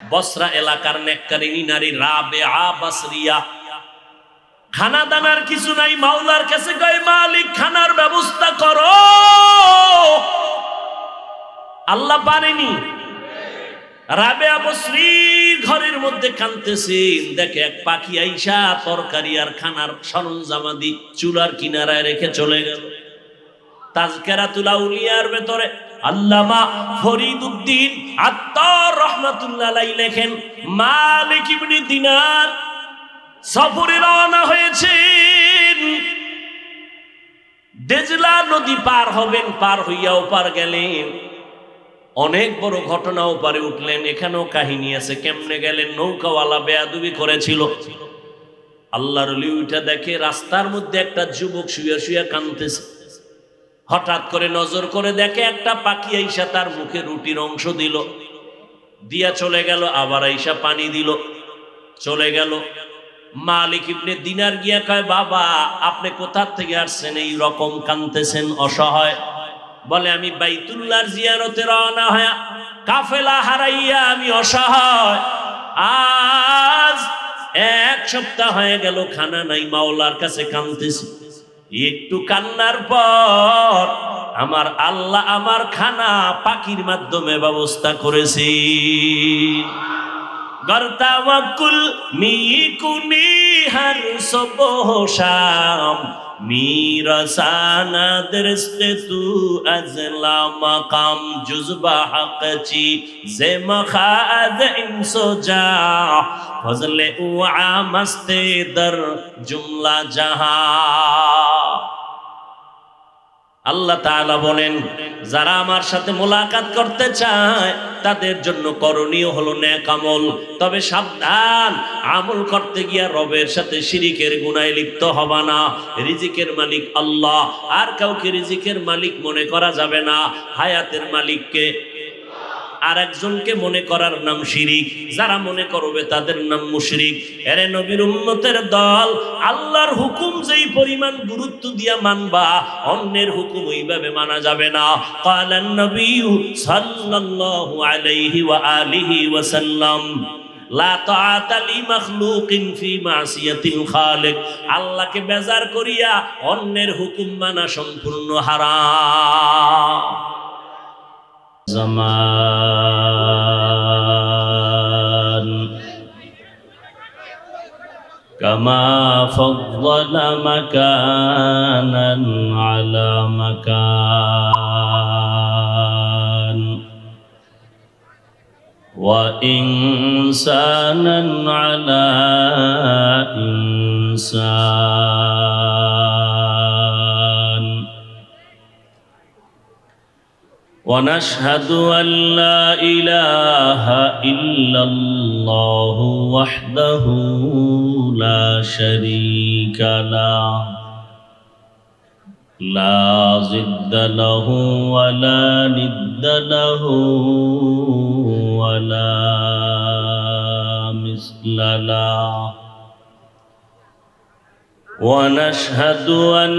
বসরা এলাকার নেককারিনী নারী রাবেয়া বসরিয়া, খানা দানার কিছু নাই, মাওলার কাছে কয় মালিক খানার ব্যবস্থা করো। আল্লাহ পারেনি। রাবেয়া বসরির ঘরের মধ্যে কাঁদতেছেন, দেখে এক পাখি আইসা তরকারি আর খানার সরঞ্জামাদি চুলার কিনারায় রেখে চলে গেল। তাজকিরাতুল আউলিয়ার ভেতরে আল্লামা ফরিদউদ্দিন আত্তার রাহমাতুল্লাহ আলাইহি লেখেন, মালিক ইবনে দিনার সফরে রওনা হয়েছেন, দেজলা নদী পার হবেন, পার হইয়া ওপার গেলেন, অনেক বড় ঘটনা ওপারে উঠলেন। এখানেও কাহিনী আছে, কেমনে গেলেন, নৌকাওয়ালা বেয়াদবি করেছিল। আল্লাহর ওলি উঠা দেখে রাস্তার মধ্যে একটা যুবক শুয়ে শুয়ে কাঁদতেছে। হঠাৎ করে নজর করে দেখে একটা পাখি আইসা তার মুখে রুটির অংশ দিল, দিয়া চলে গেল, আবার আইসা পানি দিল, চলে গেল। মালিক ইবনে দিনার গিয়া কয়, বাবা আপনি কোথা থেকে আসছেন, এই রকম কাঁদতেছেন অসহায়? বলে, আমি বাইতুল্লাহর জিয়ারতে রওনা হয়া কাফেলা হারাইয়া আমি অসহায়, আজ 1 সপ্তাহ হয়ে গেল খানা নাই, মাওলার কাছে কাঁদতেছি। একটু কান্নার পর আমার আল্লাহ আমার খানা পাখির মাধ্যমে ব্যবস্থা করেছি। গরতাওয়াক্কুল মিকুনি হর সুবহ শাম, মিরাসানা দরস্তে তু আজলা মাকাম, জুজবা হকচি জে মখাদ ইনসোজা, ফজলে উ আমস্তে দর জুমলা জাহা। আল্লাহ তাআলা বলেন, যারা আমার সাথে মোলাকাত করতে চায় তাদের জন্য করণীয় হলো নেক আমল। তবে সাবধান, আমল করতে গিয়া রবের সাথে শিরিকের গুনাহে লিপ্ত হবা না। রিজিকের মালিক আল্লাহ, আর কাউকে রিজিকের মালিক মনে করা যাবে না। হায়াতের মালিককে আর একজনকে মনে করার নাম শিরিক। যারা মনে করবে তাদের নাম মুশরিক। এরে নবীর উম্মতের দল, আল্লাহর হুকুম যেই পরিমাণ গুরুত্ব দিয়া মানবা, অন্যের হুকুম ওইভাবে মানা যাবে না। ক্বালান নবী সাল্লাল্লাহু আলাইহি ওয়া আলিহি ওয়া সাল্লাম, লা তাআতা লি মাখলুকিন ফি মাসিয়াতিল খালিক। আল্লাহকে বেজার করিয়া অন্যের হুকুম মানা সম্পূর্ণ হারাম। زمان كما فضل مكانا على مكان، وإنسانا على إنسان، ونشهد أن لا إله إلا الله وحده لا شريك له، لا ضد له ولا ند له ولا مثل له، ونشهد أن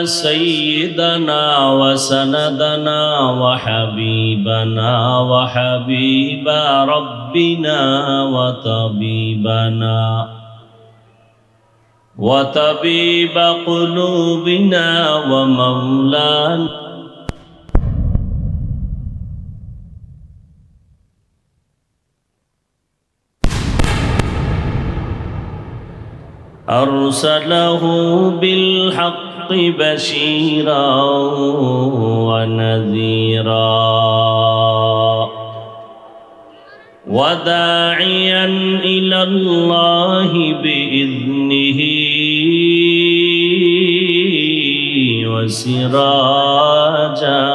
سيدنا وسندنا وحبيبنا وحبيب ربنا وطبيب قلوبنا ومولانا أرسله بالحق بشيرا ونذيرا، وداعيا إلى الله بإذنه وسراجا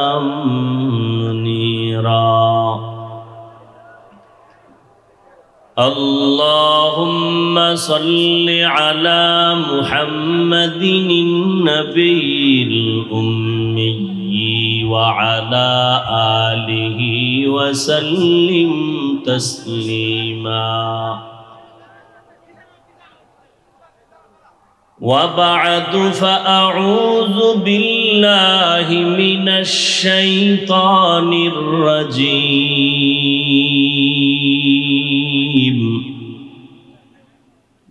منيرا. اللهم صل على محمد النبي الأمي وعلى آله وسلم تسليما. وبعد فأعوذ بالله من الشيطان الرجيم.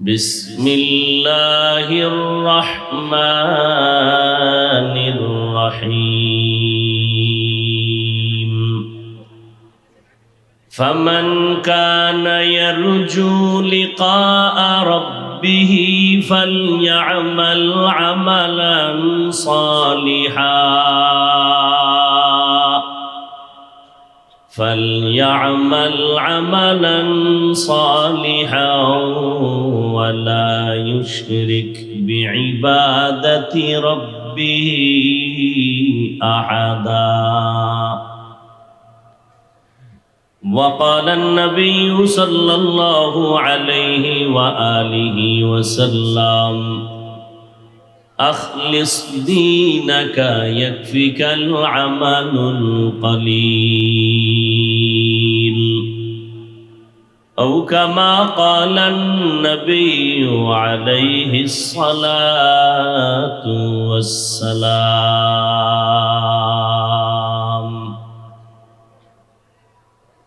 بسم الله الرحمن الرحيم فمن كان يرجو لقاء ربه فليعمل عملا صالحا ولا يشرك بعبادة ربه أحدا. وقال النبي صلى الله عليه وآله وسلم أخلص دينك يكفك العمل القليل أو كما قال النبي عليه الصلاة والسلام.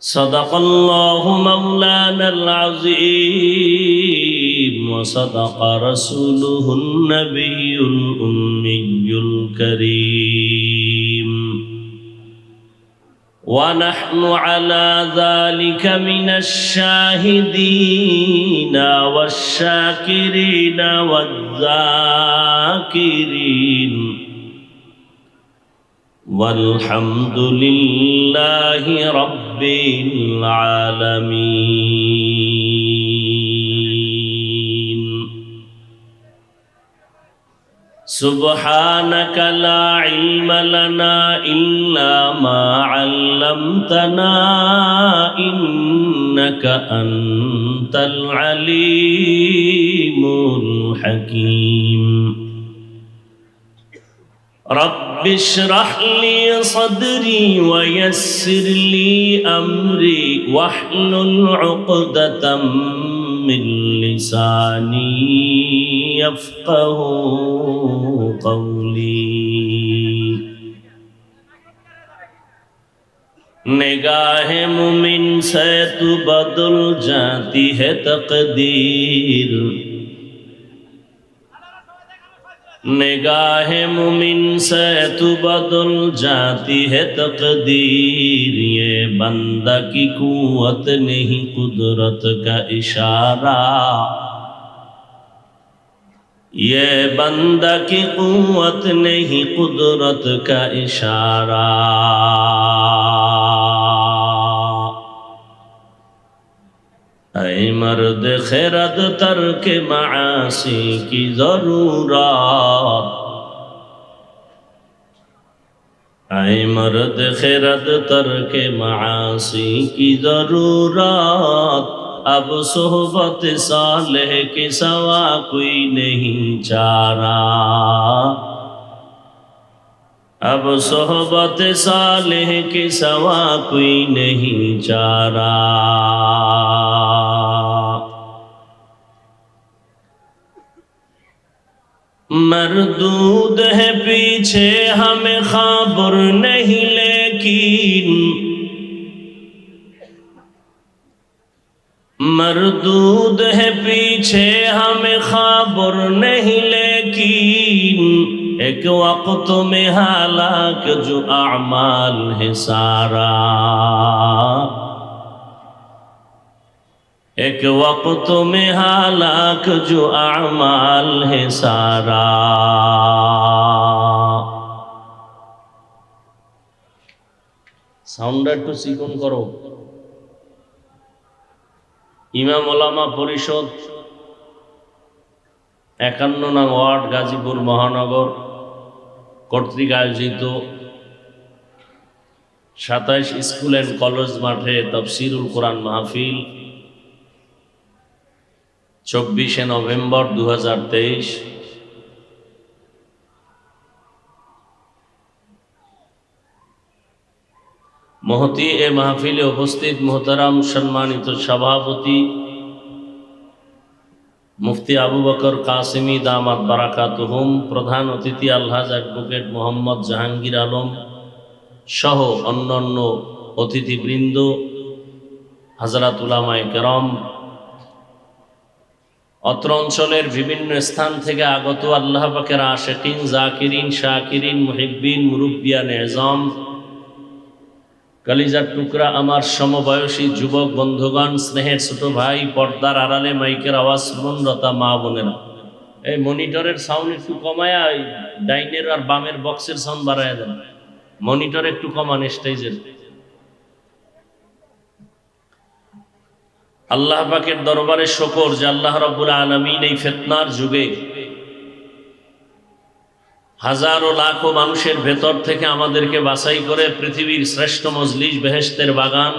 صدق الله مولانا العظيم وصدق رسوله النبي الأمي الكريم ونحن على ذلك من الشاهدين والشاكرين والذاكرين والحمد لله رب العالمين. سبحانك لا علم لنا إلا ما علمتنا إنك أنت العليم الحكيم. رب اشرح لي صدري ويسر لي أمري واحلل عقدة من لساني يفقه قولي. निगाह मुमिन से तू बदल जाती है तकदीर. निगाह मुमिन से तू बदल जाती है तकदीर. ये बंदा की कुव्वत नहीं कुदरत का इशारा. ये बंदा की कुव्वत नहीं कुदरत का इशारा. ऐ मर्द खैरत तर्क मासी की जरूरत. ऐ मर्द खैरत तर्क मासी की जरूरत. अब सोहबत सालेह के सवा कोई नहीं चारा. अब सोहबत सालेह के सवा कोई नहीं चारा. मरदूद है पीछे हमें खबर नहीं लेकिन. मरदूद है पीछे हमें खबर नहीं लेकिन. एक वक्त में हालाक जो अमाल है सारा. एक वक्त में हालाक जो अमाल है सारा. সাউন্ডটা একটু চিকন করো। ইমাম ওলামা পরিষদ 51 নং ওয়ার্ড গাজীপুর মহানগর কর্তৃক আয়োজিত 27 স্কুল অ্যান্ড কলেজ মাঠে তাফসীরুল কোরআন মাহফিল 24 নভেম্বর 2023। महती ए महफिले उपस्थित मोहतरम सम्मानित सभापति मुफ्ती आबू बकर कासिमी दामात बाराकातुहुम, प्रधान अतिथि आलहाज एडवोकेट मोहम्मद जहांगीर आलम सह अन्यान्य अतिथिबृंद, হযরত উলামায়ে কেরাম, অত্র অঞ্চলের বিভিন্ন স্থান থেকে আগত আল্লাহ পাকের আশিকিন, জাকিরিন, শাকিরিন, মুহিব্বিন, মুরব্বিয়ানে এজম, কলিজার টুকরা আমার সমবয়সী যুবক বন্ধুগণ, স্নেহের ছোট ভাই, পর্দার আড়ালে মাইকের আওয়াজ শ্রবণরতা মা বোনেরা, এই মনিটরের সাউন্ড একটু কমায়া ডাইনের আর বামের বক্সের সাউন্ড বাড়ায় দেন। মনিটর একটু কমান স্টেজের। আল্লাহ পাকের দরবারে শুকর যে আল্লাহ রাব্বুল আলামিন এই ফিতনার যুগে হাজারো লাখো মানুষের ভেতর থেকে আমাদেরকে বাছাই করে পৃথিবীর শ্রেষ্ঠ মজলিস, বেহেশতের বাগান,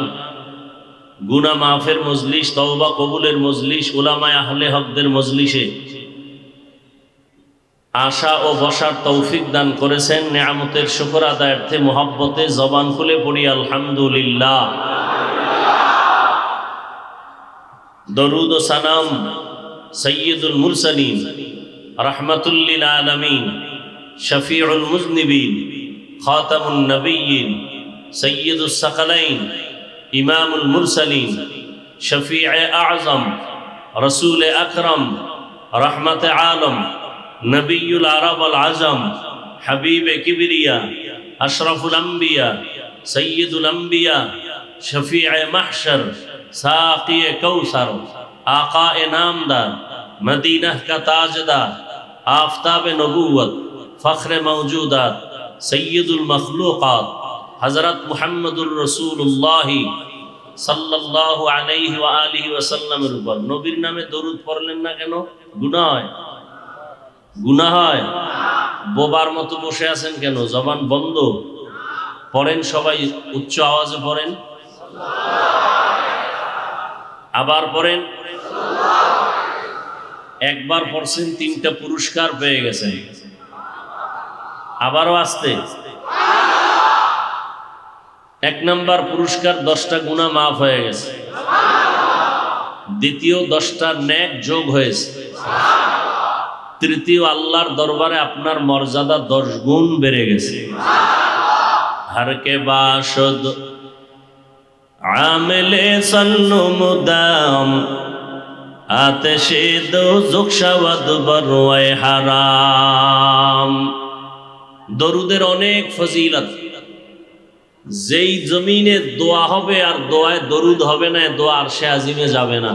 গুনাহ মাফের মজলিস, তওবা কবুলের মজলিস, উলামায়ে আহলে হকদের মজলিসে আশা ও বসার তৌফিক দান করেছেন। নেয়ামতের শুকর আদায়ার্থে মুহাব্বতে জবান খুলে পড়ি আলহামদুলিল্লাহ। দরুদ ও সালাম সাইয়্যিদুল মুরসালিন, রাহমাতুল লিল আলামিন, শফিউল মুজনিবিন, খাতামুন নবিয়্যিন, সাইয়্যিদুস সাকালাইন, ইমামুল মুরসালিন, শফিয়ে আযম, রাসূল আকরাম, রহমতে আলম, নবিয়ুল আরব আল আজম, হাবিবে কিবরিয়া, আশরাফুল আম্বিয়া, সাইয়্যিদুল আম্বিয়া, শফিয়ে মাহশর, সাকিয়ে কৌসর, আকায়ে নামদার, মদিনা का ताजदार, आफताब नबूवत, फख्र मौजूदात, सय्यदुल मखलूकात, हजरत मुहम्मदुर रसूलुल्लाह সাল্লাল্লাহু আলাইহি ওয়া আলিহি ওয়াসাল্লামের উপর নবীর নামে দরুদ পড়লেন না কেন? গুনাহ হয়, গুনাহ হয়। বোবার মতো বসে আছেন কেন? জবান বন্ধ। পড়েন সবাই, উচ্চ আওয়াজে পড়েন, আবার পড়েন। একবার পড়ছেন, 3টা পুরস্কার পেয়ে গেছেন। আবারও আসতে। 1 নাম্বার পুরস্কার, 10টা গুনাহ মাফ হয়ে গেছে। দ্বিতীয়, 10টা নেক যোগ হয়েছে। তৃতীয়, আল্লাহর দরবারে আপনার মর্যাদা 10 গুণ বেড়ে গেছে। হরকে বাসদ আমেলে সন্নু মুদাম, আতেশে দোজখ শাওয়াদ বরওয়ায়ে হারাম। দরুদের অনেক ফজিলত। যেই জমিনে দোয়া হবে আর দোয়ায় দরুদ হবে না, দোয়া আরশে আজিমে যাবে না।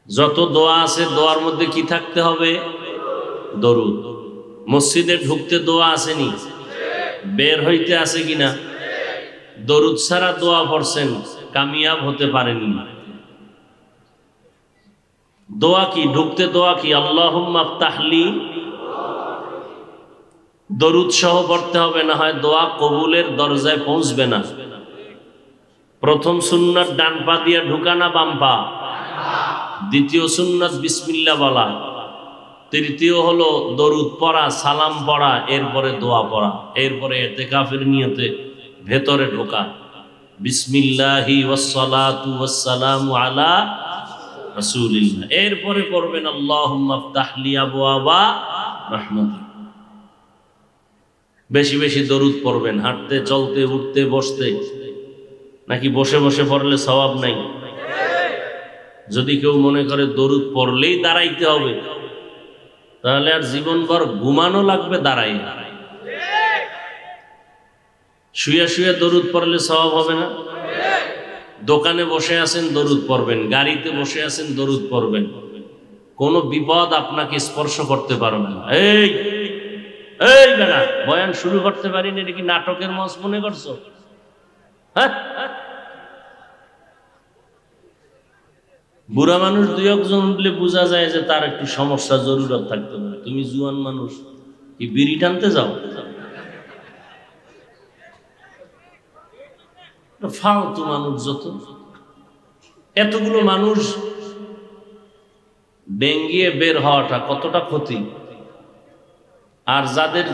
যত দোয়া আছে দোয়ার মধ্যে কি থাকতে হবে? দরুদ। মসজিদে ঢুকতে দোয়া আসেনি, বের হইতে আছে কিনা? দরুদ ছাড়া দোয়া পড়ছেন, কামিয়াব হতে পারেননি। দোয়া কি? ঢুকতে দোয়া কি? আল্লাহুম্মা আফতাহলি। দরুদ সহ পড়তে হবে, না হয় দোয়া কবুলের দরজায় পৌঁছবে না। প্রথম সুন্নাত ডান পা দিয়ে ঢুকা না বাম পা? দ্বিতীয় সুন্নাত বিসমিল্লাহ বলা। তৃতীয় হলো দরুদ পড়া, সালাম পড়া, এরপরে দোয়া পড়া, এরপরে ইতিকাফের নিয়তে ভেতরে ঢোকা। বিসমিল্লাহি ওয়াসসালাতু ওয়াসসালামু আলা রাসূলিল্লাহ। এরপরে পড়বেন আল্লাহুম্মা আফতাহলি আবওয়াবা রাহমাতিক। বেশি বেশি দরুদ পড়বেন, হাঁটতে, চলতে, উঠতে, বসতে। নাকি বসে বসে পড়লে সওয়াব নাই? যদি কেউ মনে করে দরুদ পড়লেই দাঁড়াইতে হবে, তাহলে আর জীবনভর ঘুমানো লাগবে দাঁড়াই। শুয়ে শুয়ে দরুদ পড়লে সওয়াব হবে না? দোকানে বসে আছেন দরুদ পড়বেন, গাড়িতে বসে আছেন দরুদ পড়বেন। কোনো বিপদ আপনাকে স্পর্শ করতে পারবে না। এই এই বেটা, বয়ান শুরু করতে পারিনি, এটা কি নাটকের মঞ্চ মনে করছো? হ্যাঁ, বুড়া মানুষ 2-1 উঠলে বোঝা যায় যে তার একটু সমস্যা, জরুরত থাকতে পারে। তুমি জুয়ান মানুষ, কি বিড়ি টানতে যাও? ফালতু মানুষ যত। এতগুলো মানুষ ডেঙ্গিয়ে বের হওয়াটা কতটা ক্ষতি। আর যাদের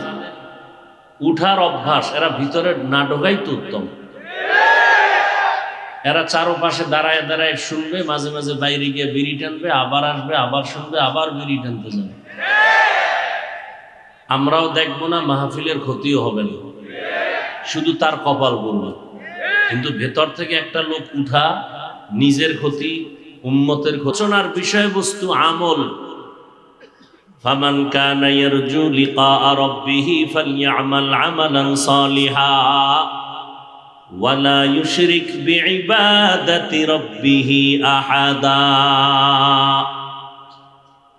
উঠার অভ্যাস, এরা ভিতরে না ঢোকাই তো উত্তম। এরা চারপাশে দাঁড়ায় দাঁড়ায় শুনবে, মাঝে মাঝে বাইরে গিয়ে বিড়ি টানবে, আবার আসবে, আবার শুনবে, আবার বিড়ি টানতে যাবে। আমরাও দেখবো না, মাহফিলের ক্ষতিও হবে না, শুধু তার কপাল পড়বে। কিন্তু ভেতর থেকে একটা লোক উঠা, নিজের ক্ষতি, উম্মতের ঘোষণার বিষয়বস্তু আমল। ফামান কানা ইয়ারজু লিকা রাব্বিহি ফালইআমাল আমালান সালিহা ওয়ালা ইউশরিক বিইবাদাতি রাব্বিহি আহাদা।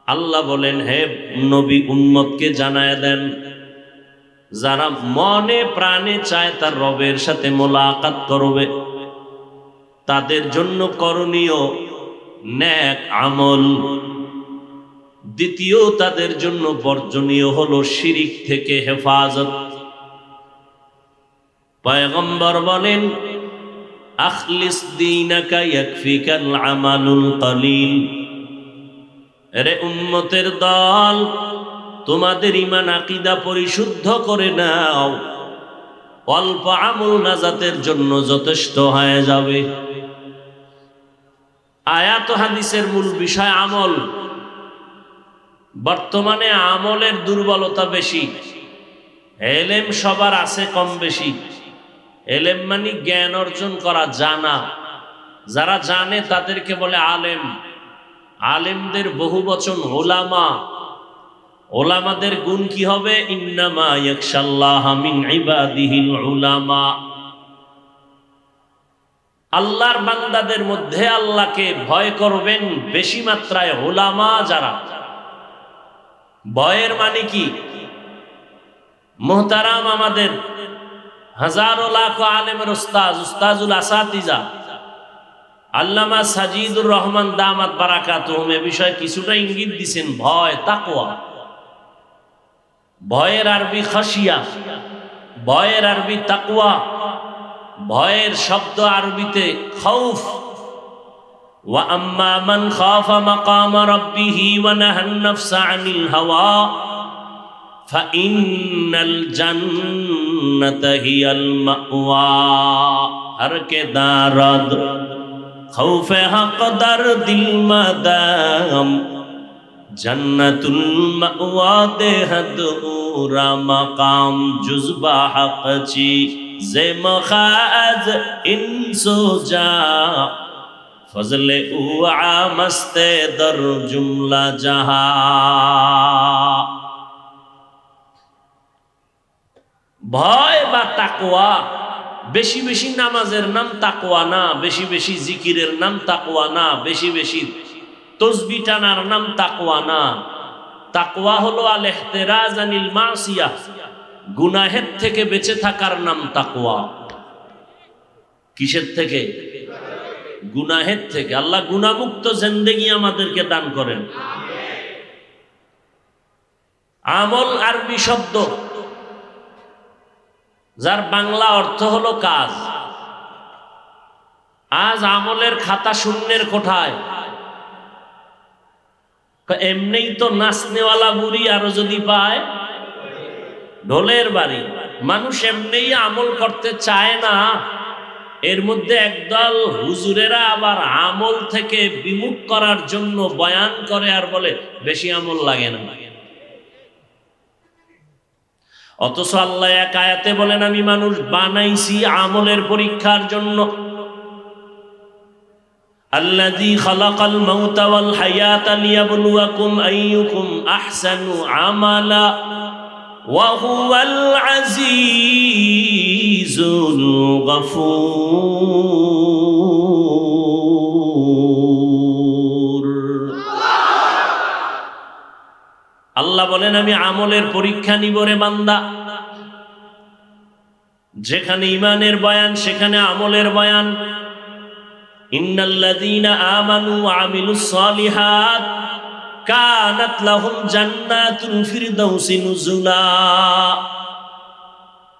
আল্লাহ বলেন, হে নবী, উম্মতকে জানায় দেন, যারা মনে প্রাণে চায় তার রবের সাথে মোলাকাত করবে, তাদের জন্য করণীয় নেক আমল। দ্বিতীয়, তাদের জন্য বর্জনীয় হলো শিরিক থেকে হেফাজত। পয়গম্বর বলেন, আখলিস দীনাকা ইয়াকফিকাল আমালুল কলিল। আরে উম্মতের দল, তোমাদের ঈমান আকীদা পরিশুদ্ধ করে নাও, অল্প আমল নাজাতের জন্য যথেষ্ট হয়ে যাবে। আয়াত হাদিসের মূল বিষয় আমল। বর্তমানে আমলের দুর্বলতা বেশি। এলেম সবার আছে কম বেশি। এলেম মানে জ্ঞান অর্জন করা, জানা। যারা জানে তাদেরকে বলে আলেম। আলেমদের বহু বচন উলামা। উলামাদের গুণ কি হবে? ইন্নামা ইয়াখশাল্লাহা মিন ইবাদিহিল উলামা। আল্লাহর বান্দাদের মধ্যে আল্লাহকে ভয় করবেন বেশি মাত্রায় উলামা যারা। ভয়ের মানে কি? মুহতারাম আমাদের হাজারো লাখো আলেমের উস্তাজুল আসাতিজা আল্লামা সাজিদুর রহমান দামাত বারাকাতুহুম এ বিষয়ে কিছুটা ইঙ্গিত দিছেন। ভয়, তাকওয়া। ভয়ের আরবি খাশিয়া, ভয়ের আরবি তাকওয়া। ভয়ের শব্দ আরবিতে খাউফ। ওয়া আম্মা মান খাফা মাকামা রাব্বিহি ওয়া নাহান নাফসা আনিল হাওয়া ফাইন্নাল জান্নাতা হিয়াল মাওয়া। হর কে দারদ খৌফে হক দরদিল মাদাম জান্নাতুল মাওয়া দেহদ উরা মাকাম জুজবা হক চি জে মখাজ ইনসোজা ফজলে উআ মস্তে দর জুমলা জাহা। ভয় বা তাকওয়া। বেশি বেশি নামাজের নাম তাকওয়া না, বেশি বেশি জিকিরের নাম তাকওয়া না, বেশি বেশি তসবিহ টানার নাম তাকওয়া না। তাকওয়া হলো আল ইহতিরাজ আনিল মাসিয়া, গুনাহের থেকে বেঁচে থাকার নাম তাকওয়া। কিসের থেকে? গুনাহের থেকে। আল্লাহ গুনাহমুক্ত জিন্দেগি আমাদেরকে দান করেন। আমল আরবি শব্দ, যার বাংলা অর্থ হলো কাজ। আজ আমলের খাতা শূন্যের কোঠায়। এমনিই তো নাচনেওয়ালা বুড়ি আরো যদি পায় ঢোলের বাড়ি। মানুষ এমনিই আমল করতে চায় না, এর মধ্যে একদল হুজুরেরা আবার আমল থেকে বিমুখ করার জন্য বয়ান করে আর বলে বেশি আমল লাগে না। অথচ আল্লাহ এক আয়াতে বলেন, আমি মানুষ বানাইছি আমলের পরীক্ষার জন্য। আল্লাযী খালাকাল মাউতা ওয়াল হায়াতা লিয়াবলুয়াকুম আইয়ুকুম আহসানু আমালা ওয়া হুয়াল আজিজুল গফুর। আল্লাহ বলেন, আমি আমলের পরীক্ষা নিব রে বান্দা। যেখানে ঈমানের বয়ান সেখানে আমলের বয়ান। ইন্নাল্লাযীনা আমানু ওয়া আমিলুস সালিহাত কানাত লাহুম জান্নাতুল ফিরদাউসি নুজুলা।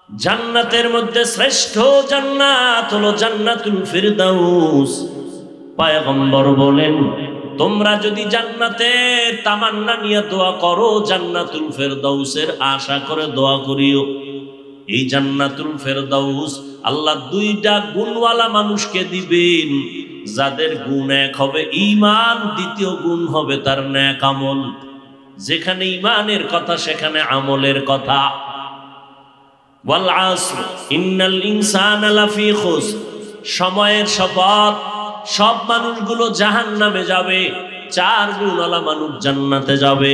জান্নাতের মধ্যে শ্রেষ্ঠ জান্নাত হলো জান্নাতুল ফিরদাউস। পয়গম্বর বলেন, তোমরা যদি জান্নাতের তামান্না নিয়ে দোয়া করো, জান্নাতুল ফেরদাউসের আশা করে দোয়া করিও। এই জান্নাতুল ফেরদাউস আল্লাহ দুইটা গুণওয়ালা মানুষকে দিবেন, যাদের গুণ এক হবে ঈমান, দ্বিতীয় গুণ হবে তার নেক আমল। যেখানে ঈমানের কথা সেখানে আমলের কথা। ওয়াল আসর ইন্নাল ইনসানা লাফি খুসর সময়ের শপথ, সব মানুষগুলো জাহান্নামে যাবে, 4 গুণওয়ালা মানুষ জান্নাতে যাবে।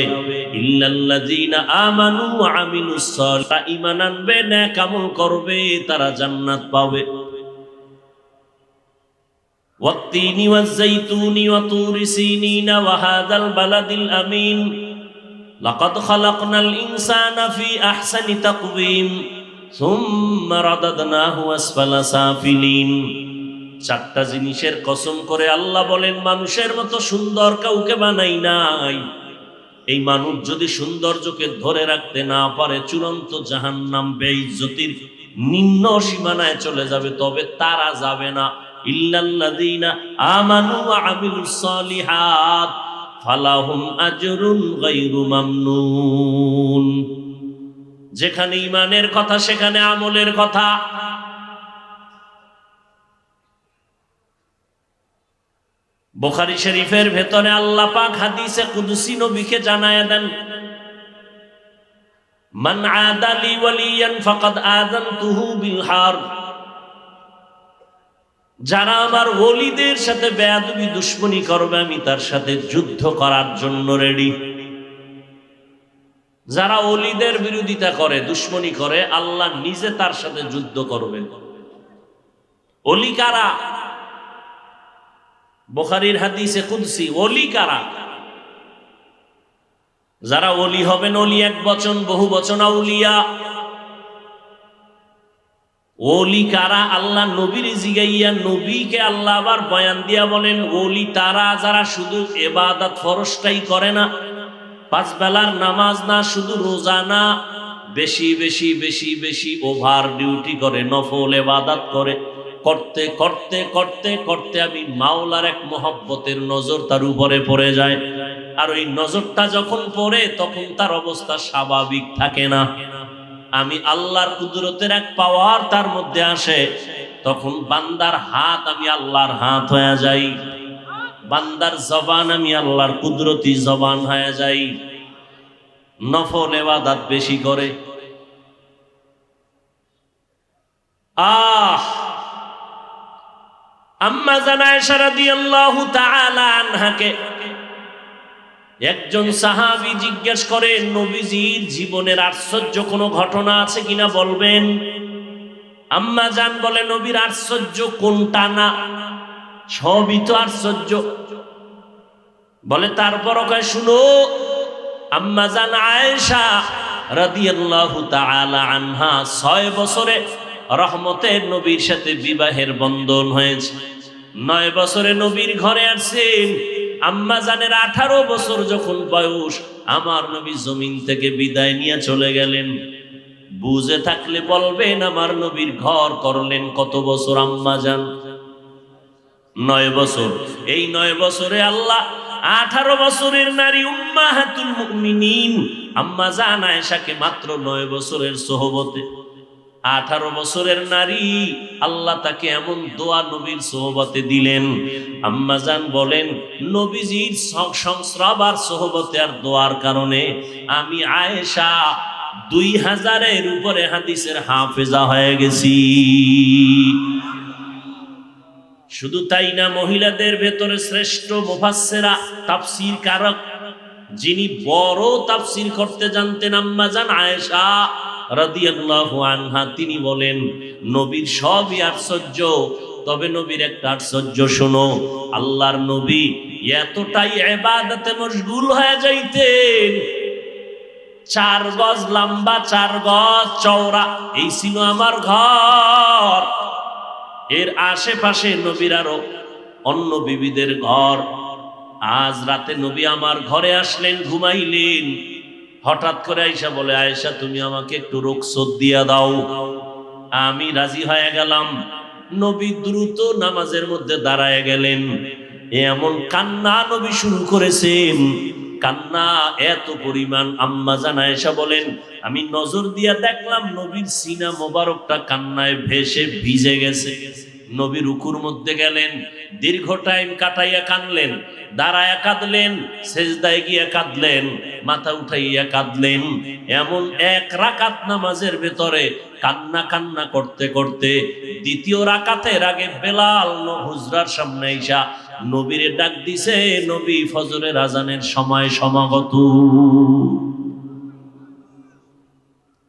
ইল্লাল্লাযীনা আমানু ওয়া আমিলুস সালিহাত, ঈমান আনবে, নেক আমল করবে, তারা জান্নাত পাবে। ওয়াত-তিনি ওয়াজ-যাইতুনি ওয়া তুরি সিনিনা ওয়া হাযাল বালাদিল আমিন লাকাদ খালাকনাল ইনসানা ফি আহসানি তাকওয়িম সুম্মা রাদাদনাহু আসফালা সাফিলিন। 4টা জিনিসের কসম করে আল্লাহ বলেন, মানুষের মতো সুন্দর কাউকে বানাই নাই। এই মানুষ যদি সৌন্দর্যকে ধরে রাখতে না পারে, চূড়ান্ত জাহান্নাম, বেইজ্জতির নিম্ন সীমানায় চলে যাবে, তবে তারা যাবে না। ইল্লাল্লাযীনা আমানু ওয়া আমিলুস সালিহাত ফালাহুম আজরুন গায়রু মামনুন। যেখানে ঈমানের কথা সেখানে আমলের কথা। বুখারী শরীফের ভেতরে আল্লাহ পাক হাদিসে কুদসি নবীকে জানায়া দেন, মান আদালি ওয়ালিয়ান ফাকাদ আযানতুহু বিল হারব। যারা আমার ওলিদের সাথে বেয়াদবি দুশমনি করবে, আমি তার সাথে যুদ্ধ করার জন্য রেডি। যারা ওলিদের বিরোধিতা করে, দুশমনি করে, আল্লাহ নিজে তার সাথে যুদ্ধ করবেন। ওলি কারা? বুখারীর হাদিসে কুদসি, ওলি কারা? যারা ওলি হবেন, ওলি এক বচন, বহু বচন আউলিয়া। ওলি কারা? আল্লাহ নবীর জিগাইয়া, নবীকে আল্লাহ আবার বয়ান দিয়া বলেন, ওলি তারা যারা শুধু ইবাদত ফরজটাই করে না, 5 বেলার নামাজ না, শুধু রোজা না, বেশি বেশি বেশি বেশি ওভার ডিউটি করে, নফল ইবাদত করে, করতে করতে করতে করতে আমি মাওলার এক মহব্বতের নজর তার উপরে পড়ে যায়। আর ওই নজরটা যখন পড়ে, তখন তার অবস্থা স্বাভাবিক থাকে না। আমি আল্লাহর কুদরতের এক পাওয়ার তার মধ্যে আসে, তখন বান্দার হাত আমি আল্লাহর হাত হয়ে যাই, বান্দার জবান আমি আল্লাহর কুদরতি জবান হয়ে যাই, নফল ইবাদত বেশি করে। আম্মা জান আয়েশা রাদিয়াল্লাহু তাআলা আনহাকে একজন সাহাবী জিজ্ঞেস করে, নবীজির জীবনের আশ্চর্য কোনো ঘটনা আছে কিনা বলবেন। আম্মা জান বলে, নবীর আশ্চর্য কোনটা না, সবই তো আশ্চর্য। বলে তারপরও কয়, শুনো। আম্মা জান আয়েশা রাদিয়াল্লাহু তাআলা আনহা 6 বছরে রহমতের নবীর সাথে বিবাহের বন্ধন হয়েছে। 9 বছরে নবীর ঘরে আসছেন। আম্মা জানের 18 বছর যখন বয়স, আমার নবী জমিন থেকে বিদায় নিয়ে চলে গেলেন। বুঝে থাকলে বলবেন, আমার নবীর ঘর করলেন কত বছর আম্মা জান? 9 বছর। এই 9 বছরে আল্লাহ 18 বছরের নারী উম্মাহাতুল মুমিনিন আম্মা জান আয়েশাকে মাত্র 9 বছরের সোহবতে, 18 বছরের নারী আল্লাহ তাকে এমন দোয়া নবীর সোহবতে দিলেন। আম্মা জান বলেন, নবীজির সংস্রব আর সোহবতে আর দোয়ার কারণে আমি আয়েশা 2000-এর উপরে হাদিসের হাফেজা হয়ে গেছি। শুধু তাই না, মহিলাদের ভেতরে শ্রেষ্ঠ মুফাসসিরা, তাফসীর কারক, যিনি বড় তাফসীর করতে জানতেন, আম্মা জান আয়েশা রাদিয়াল্লাহু আনহা, তিনি বলেন, নবীর সবই আশ্চর্য, তবে নবীর একটা আশ্চর্য শোনো। আল্লাহর নবী এতটাই ইবাদতে মশগুল হয়ে যাইতেন, 4 গজ লম্বা, 4 গজ চওড়া, এই ছিল আমার ঘর। এর আশেপাশে নবীর আরো অন্য বিবিদের ঘর। আজ রাতে নবী আমার ঘরে আসলেন, ঘুমাইলেন। হঠাৎ করে আয়েশা বলে, আয়েশা তুমি আমাকে একটু রুখসত দিয়া দাও। আমি রাজি হয়ে গেলাম। নবী দ্রুত নামাজের মধ্যে দাঁড়ায় গেলেন। এমন কান্না নবী শুরু করেছেন, কান্না এত পরিমাণ, আম্মা জান আয়েশা বলেন, আমি নজর দিয়া দেখলাম নবীর সিনা মোবারকটা কান্নায় ভেসে ভিজে গেছে। নবী রুকুর মধ্যে গেলেন, দীর্ঘ টাইম কাটাইয়া কাঁদলেন, দাঁড়ায়া কাঁদলেন, সেজদায় গিয়া কাঁদলেন, মাথা উঠাইয়া কাঁদলেন। এমন এক রাকাত নামাজের ভেতরে কান্না কান্না করতে করতে দ্বিতীয় রাকাতের আগে বেলাল হুজরার সামনে আইসা নবীরে ডাক দিছে, নবী ফজরের আজানের সময় সমাগত।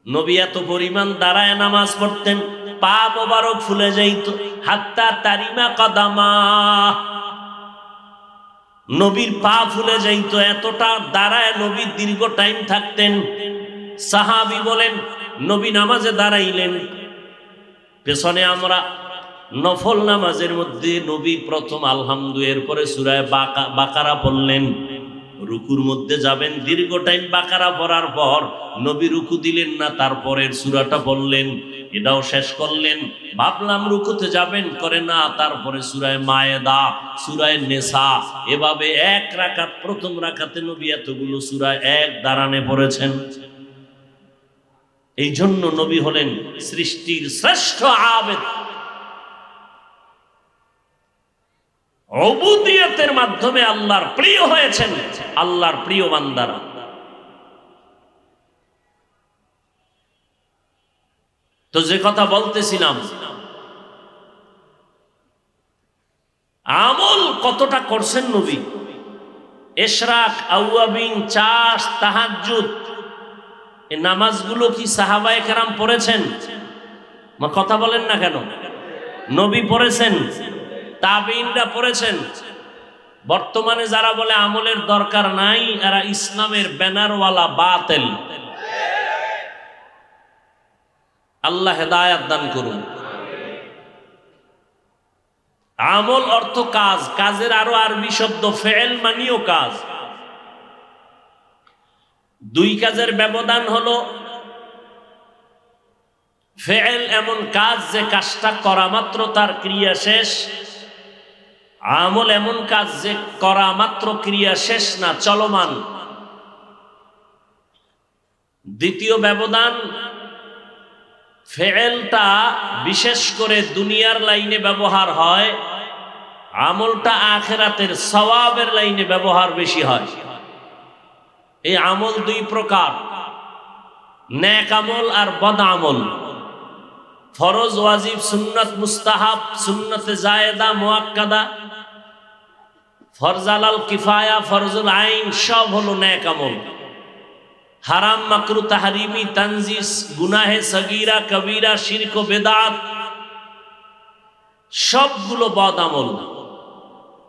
নবী এত পরিমাণ দাঁড়ায় নামাজ পড়তেন, পা মোবারক ফুলে যাইত, হাত্তা তারিমা কদামা, নবীর পা ফুলে যাইত, এতটা দাঁড়ায় নবী দীর্ঘ টাইম থাকতেন। সাহাবী বলেন, নবী নামাজে দাঁড়াইলেন, পেছনে আমরা নফল নামাজের মধ্যে নবী প্রথম আলহামদু, এরপরে সূরা বাকারা পড়লেন। রুকুর মধ্যে যাবেন, দীর্ঘ টাইম বাকারা পড়ার পর নবী রুকু দিলেন না, তারপরের সূরাটা পড়লেন, এটাও শেষ করলেন। ভাবলাম রুকুতে যাবেন, করে না, তারপরে সূরা মায়েদা, সূরা নেসা, এভাবে এক রাকাত, প্রথম রাকাতে নবী এতগুলো সূরা এক দাঁড়ানে পড়েছেন। এই জন্য নবী হলেন সৃষ্টির শ্রেষ্ঠ আবেদ। উবুদিয়তের মাধ্যমে আল্লাহর প্রিয় হয়েছেন, আল্লাহর প্রিয় বান্দারা। তো যে কথা বলতেছিলাম, আমল কতটা করছেন নবী, ইশরাক, আওয়াবিন, চাষ, তাহাজ্জুদ, এই নামাজগুলো কি সাহাবায়ে কেরাম পড়েছেন? কথা বলেন না কেন? নবী পড়েছেন, তাবিঈনরা পড়েছেন। বর্তমানে যারা বলে আমলের দরকার নাই, এরা ইসলামের ব্যানারওয়ালা বাতিল। আল্লাহ হেদায়েত দান করুন। আমল অর্থ কাজ, কাজের আরো আরবি শব্দ ফেল মানিও কাজ। দুই কাজের ব্যবধান হলো, ফেল এমন কাজ যে কাজটা করা মাত্র তার ক্রিয়া শেষ, আমল এমন কাজ যে করা মাত্র ক্রিয়া শেষ না, চলমান। দ্বিতীয় ব্যবধান, ফেলটা বিশেষ করে দুনিয়ার লাইনে ব্যবহার হয়, আমলটা আখিরাতের সওয়াবের লাইনে ব্যবহার বেশি হয়। এই আমল দুই প্রকার, নেক আমল আর বদ আমল। ফরজ, ওয়াজিব, সুন্নাত, মুস্তাহাব, সুন্নতে জায়েদা, মুআক্কাদা, ফরজ আলাল কিফায়া, ফরজুল আইন, সব হলো নেক আমল। হারাম, মাকরু, তাহরিমি, তানজিস, গুনাহে সগীরা, কবিরা, শিরক, বেদাত, সবগুলো বদ আমল।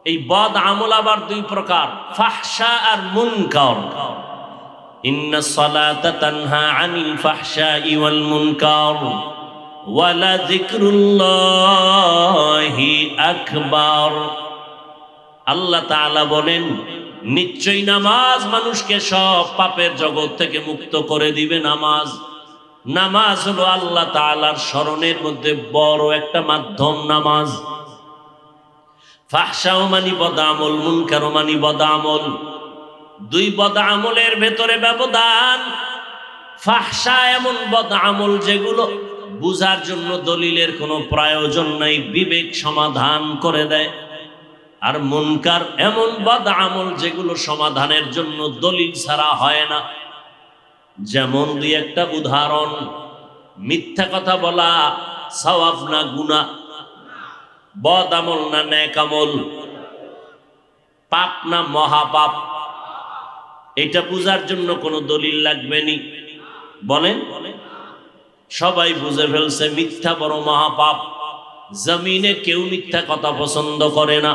এই বদ আমল আবার দুই প্রকার, ফাহশা আর মুনকার। ইন্নাস সালাতা তানহা আনিল ফাহশাই ওয়াল মুনকার ওয়ালা যিকরুল্লাহি আকবার। আল্লাহ তাআলা বলেন, নিশ্চয়ই নামাজ মানুষকে সব পাপের জগৎ থেকে মুক্ত করে দিবে। নামাজ হলো আল্লাহ তাআলার স্মরণের মধ্যে বড় একটা মাধ্যম। নামাজ ফাহশাও মানি বদ আমল, মুনকারও মানি বদ আমল। দুই বদ আমলের ভেতরে ব্যবধান। ফাহশা এমন বদ আমল যেগুলো বুঝার জন্য দলিলের কোনো প্রয়োজন নাই, বিবেক সমাধান করে দেয়। আর মুনকার এমন বদ আমল যেগুলো সমাধানের জন্য দলিল ছাড়া হয় না। যেমন দুই একটা উদাহরণ, মিথ্যা কথা বলা সওয়াব না গুনাহ? বদ আমল না নেক আমল? পাপ না মহাপাপ? এটা বুঝার জন্য কোনো দলিল লাগবে নি? বলেন, সবাই বুঝে ফেলছে মিথ্যা বড় মহাপাপ। জমিনে কেউ মিথ্যা কথা পছন্দ করে না,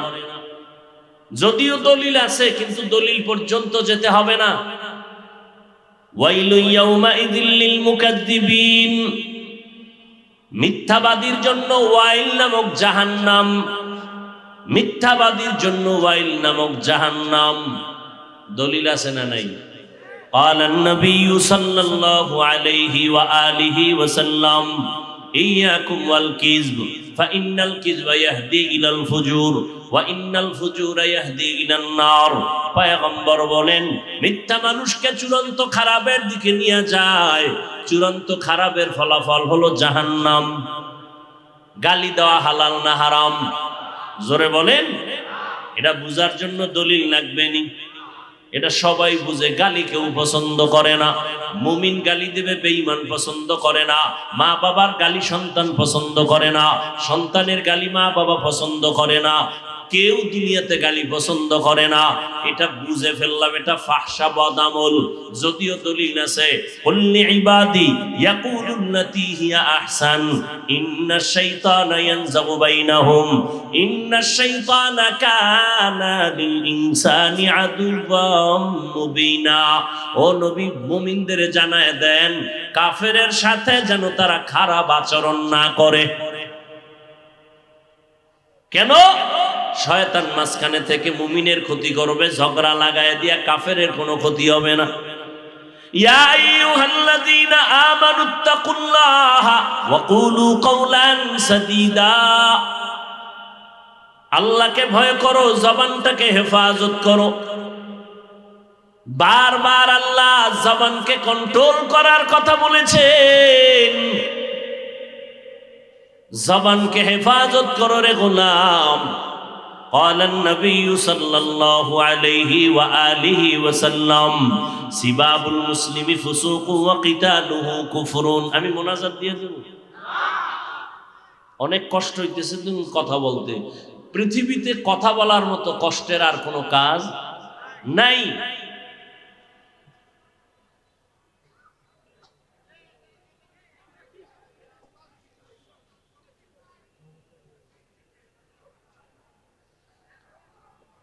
যদিও দলিল আছে, কিন্তু দলিল পর্যন্ত যেতে হবে না। ওয়াইলু ইয়াউমাইযিল লিল মুকাদ্দিবিন, মিথ্যাবাদীর জন্য ওয়াইল নামক জাহান্নাম। মিথ্যাবাদীর জন্য ওয়াইল নামক জাহান্নাম। দলিল আছে না নাই? قال النبي صلى الله عليه وآله وسلم إياكم والكذب فإن الكذب يهدي إلى الفجور وإن الفجور يهدي إلى النار। পয়গম্বর বলেন, মিথ্যা মানুষকে চূড়ান্ত খারাপের দিকে নিয়ে যায়, চূড়ান্ত খারাপের ফলাফল হলো জাহান্নাম। গালি দেওয়া হালাল না হারাম? জোরে বলেন। এটা বুঝার জন্য দলিল লাগবে নি? এটা সবাই বুঝে। গালি কেউ পছন্দ করে না। মুমিন গালি দেবে, বেঈমান পছন্দ করে না। মা বাবার গালি সন্তান পছন্দ করে না, সন্তানের গালি মা বাবা পছন্দ করে না, কেউ দুনিয়াতে গালি পছন্দ করে না। এটা বুঝে ফেললাম, এটা ফাহশা বদামল। যদিও দলিল আছে, কুল্লি ইবাদি ইয়াকুলুল্লাতী হিয়া আহসান ইন্নাশ শাইতানা ইয়ানযাগু বাইনাহুম ইন্নাশ শাইতানা কানা লিল ইনসানি আদুওয়াম মুবিনা। ও নবী, মুমিনদের জানায় দেন কাফেরের সাথে যেন তারা খারাপ আচরণ না করে। কেন? শয়তান মাঝখানে থেকে মুমিনের ক্ষতি করবে, ঝগড়া লাগায় দিয়া কাফেরের কোনো ক্ষতি হবে না। ইয়া আইয়ুহাল্লাযীনা আমানুত্তাকুল্লাহা ওয়া কুলু কাওলান সাদীদা। আল্লাহকে ভয় করো, জবানটাকে হেফাজত করো। বারবার আল্লাহ জবানকে কন্ট্রোল করার কথা বলেছেন। জবানকে হেফাজত করো রে গোলাম। قال النبي صلى الله عليه وآله وسلم سباب المسلم فسوق وقتاله كفر। আমি মোনাজাত দিয়ে দেব। অনেক কষ্ট হইতেছে তুমি কথা বলতে। পৃথিবীতে কথা বলার মতো কষ্টের আর কোনো কাজ নাই।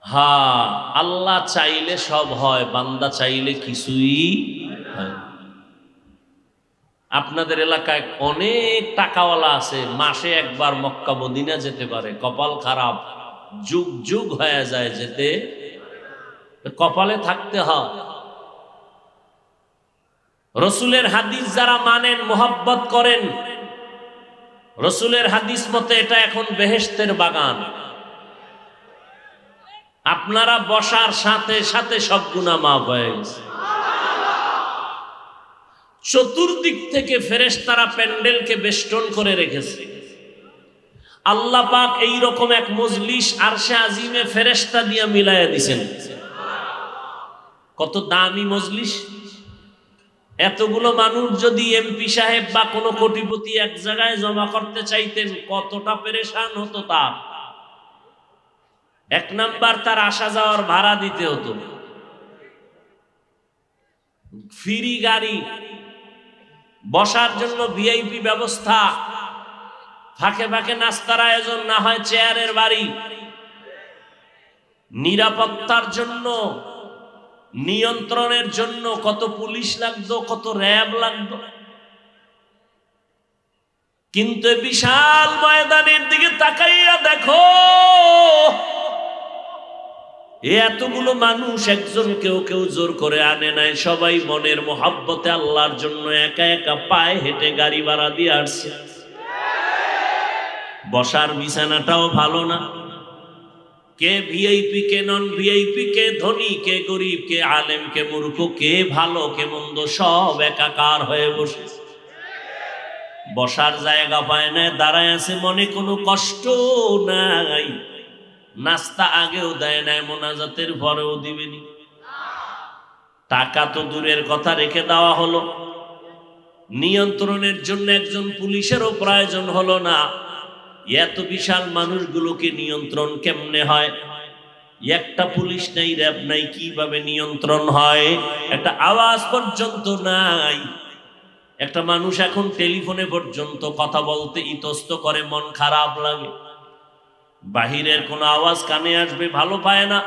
হ্যাঁ, আল্লাহ চাইলে সব হয়, বান্দা চাইলে কিছুই হয়। আপনাদের এলাকায় অনেক টাকাওয়ালা আছে, মাসে একবার মক্কা মদিনা যেতে পারে। কপাল খারাপ, যুগ যুগ হয়ে যায় যেতে। কপালে থাকতে হয়। রসুলের হাদিস যারা মানেন, মোহাব্বত করেন, রসুলের হাদিস মতে এটা এখন বেহেশতের বাগান। আপনারা বসার সাথে সাথে সব গুনাহ মাফ হয়ে গেছে। চতুর্দিক থেকে ফেরেশতারা প্যান্ডেলকে বেষ্টন করে রেখেছে। আল্লাহ পাক এইরকম এক মজলিস আরশে আজিমে ফেরেশতা দিয়ে মিলাইয়া দিছেন। কত দামি মজলিস! এতগুলো মানুষ যদি এমপি সাহেব বা কোনো কোটিপতি এক জায়গায় জমা করতে চাইতেন, কতটা পেরেশান হতো তার। এক নাম্বার, তার আসা যাওয়ার ভাড়া দিতে হতো, ফ্রি গাড়ি, বসার জন্য ভিআইপি ব্যবস্থা, ফাঁকে ফাঁকে নাস্তার আয়োজন, না হয় চেয়ারের বাড়ি, নিরাপত্তার জন্য, নিয়ন্ত্রণের জন্য কত পুলিশ লাগতো, কত র্যাব লাগতো। কিন্তু বিশাল ময়দানের দিকে তাকাইয়া দেখো, এতগুলো মানুষ একজন কেউ কেউ জোর করে আনে নাই, সবাই মনের মোহাব্বতে আল্লাহর জন্য একা একা পায়ে হেঁটে গাড়ি ভাড়া দিয়ে আসছে। বসার বিছানাটাও ভালো না। কে ভিআইপি, কে নন ভিআইপি, কে ধনী, কে গরিব, কে আলেম, কে মূর্খ, কে ভালো, কে মন্দ, সব একাকার হয়ে বসে। বসার জায়গা পায় না, দাঁড়ায় আছে, মনে কোনো কষ্ট নাই। নাস্তা আগেও দেয় নাই, মোনাজাতের পরেও দিবেনি। টাকা তো দূরের কথা, রেখে দেওয়া হলো। নিয়ন্ত্রণের জন্য একজন পুলিশেরও প্রয়োজন হলো না। এত বিশাল মানুষগুলোকে নিয়ন্ত্রণ কেমনে হয়? একটা পুলিশ নাই, র্যাব নাই, কিভাবে নিয়ন্ত্রণ হয়? একটা আওয়াজ পর্যন্ত নাই। একটা মানুষ এখন টেলিফোনে পর্যন্ত কথা বলতে ইতস্ত করে, মন খারাপ লাগে। বাহিরের কোন আওয়াজ কানে আসবে ভালো পায় না।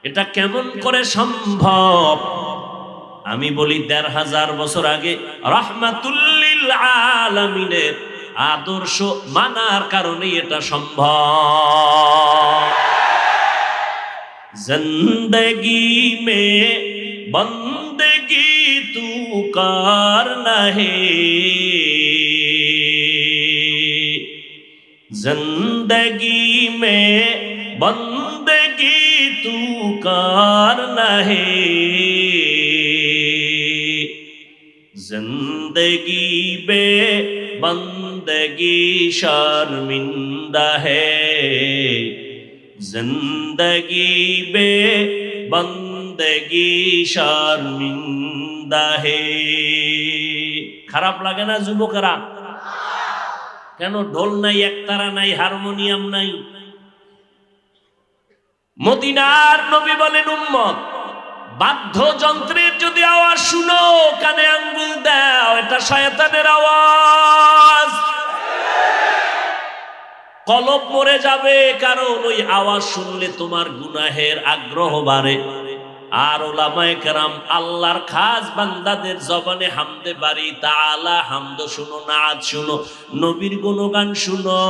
এটা কেমন করে সম্ভব? আমি বলি ১৫০০ বছর আগে রাহমাতুল লিল আলামিনের আদর্শ মানার কারণে এটা সম্ভব। জিন্দেগি মে বন্দেগি তু করনা হে, जिंदगी में बंदगी तू करना है, जिंदगी में बंद बंदगी शर्मिंदा है, जिंदगी बे बंदगी शर्मिंदा है। খারাপ লাগে না যুবকেরা? কেন? ঢোল নাই, একতারা নাই, হারমোনিয়াম নাই। মদিনার নবী বলেন, উম্মত বাদ্যযন্ত্রের যদি আওয়াজ শুনো, কানে আঙ্গুল দাও, এটা শয়তানের আওয়াজ। কলব মরে যাবে, কারণ ওই আওয়াজ শুনলে তোমার গুনাহের আগ্রহ বাড়ে। আর ওলামায়ে কেরাম আল্লাহর খাস বান্দাদের জবানে হামদে বাড়ি তাআলা হামদ শুনো, নাত শুনো, নবীর গুণগান শুনো,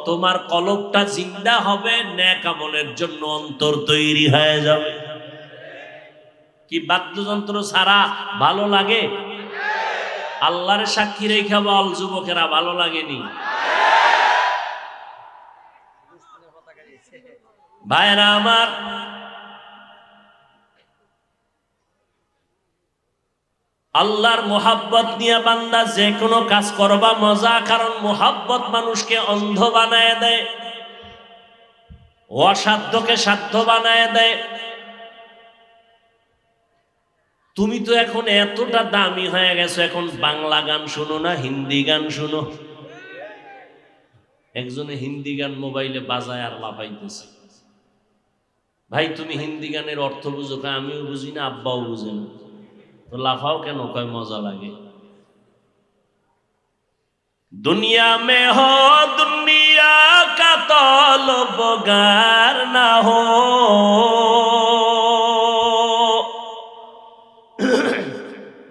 তোমার কলবটা জিন্দা হবে, নেক আমলের জন্য অন্তর তৈরি হয়ে যাবে। কি বাদ্যযন্ত্র ছাড়া ভালো লাগে? আল্লাহর সাক্ষী রেখে বল যুবকেরা, ভালো লাগেনি? ভাইরা আমার, আল্লাহর মোহাব্বত নিয়ে বান্দা যে কোনো কাজ করবা মজা, কারণ মোহাব্বত মানুষকে অন্ধ বানায় দেয়, অসাধ্যকে সাধ্য বানায় দেয়। তুমি তো এখন এতটা দামি হয়ে গেছো, এখন বাংলা গান শুনো না, হিন্দি গান শুনো। একজনে হিন্দি গান মোবাইলে বাজায় আর লাফাইতেছে। ভাই তুমি হিন্দি গানের অর্থ বুঝো? আমিও বুঝি না, আব্বাও বুঝে না, তো লাফাও কেন? কয় মজা লাগে। দুনিয়া মে হো দুনিয়া কা তলবগার না হো,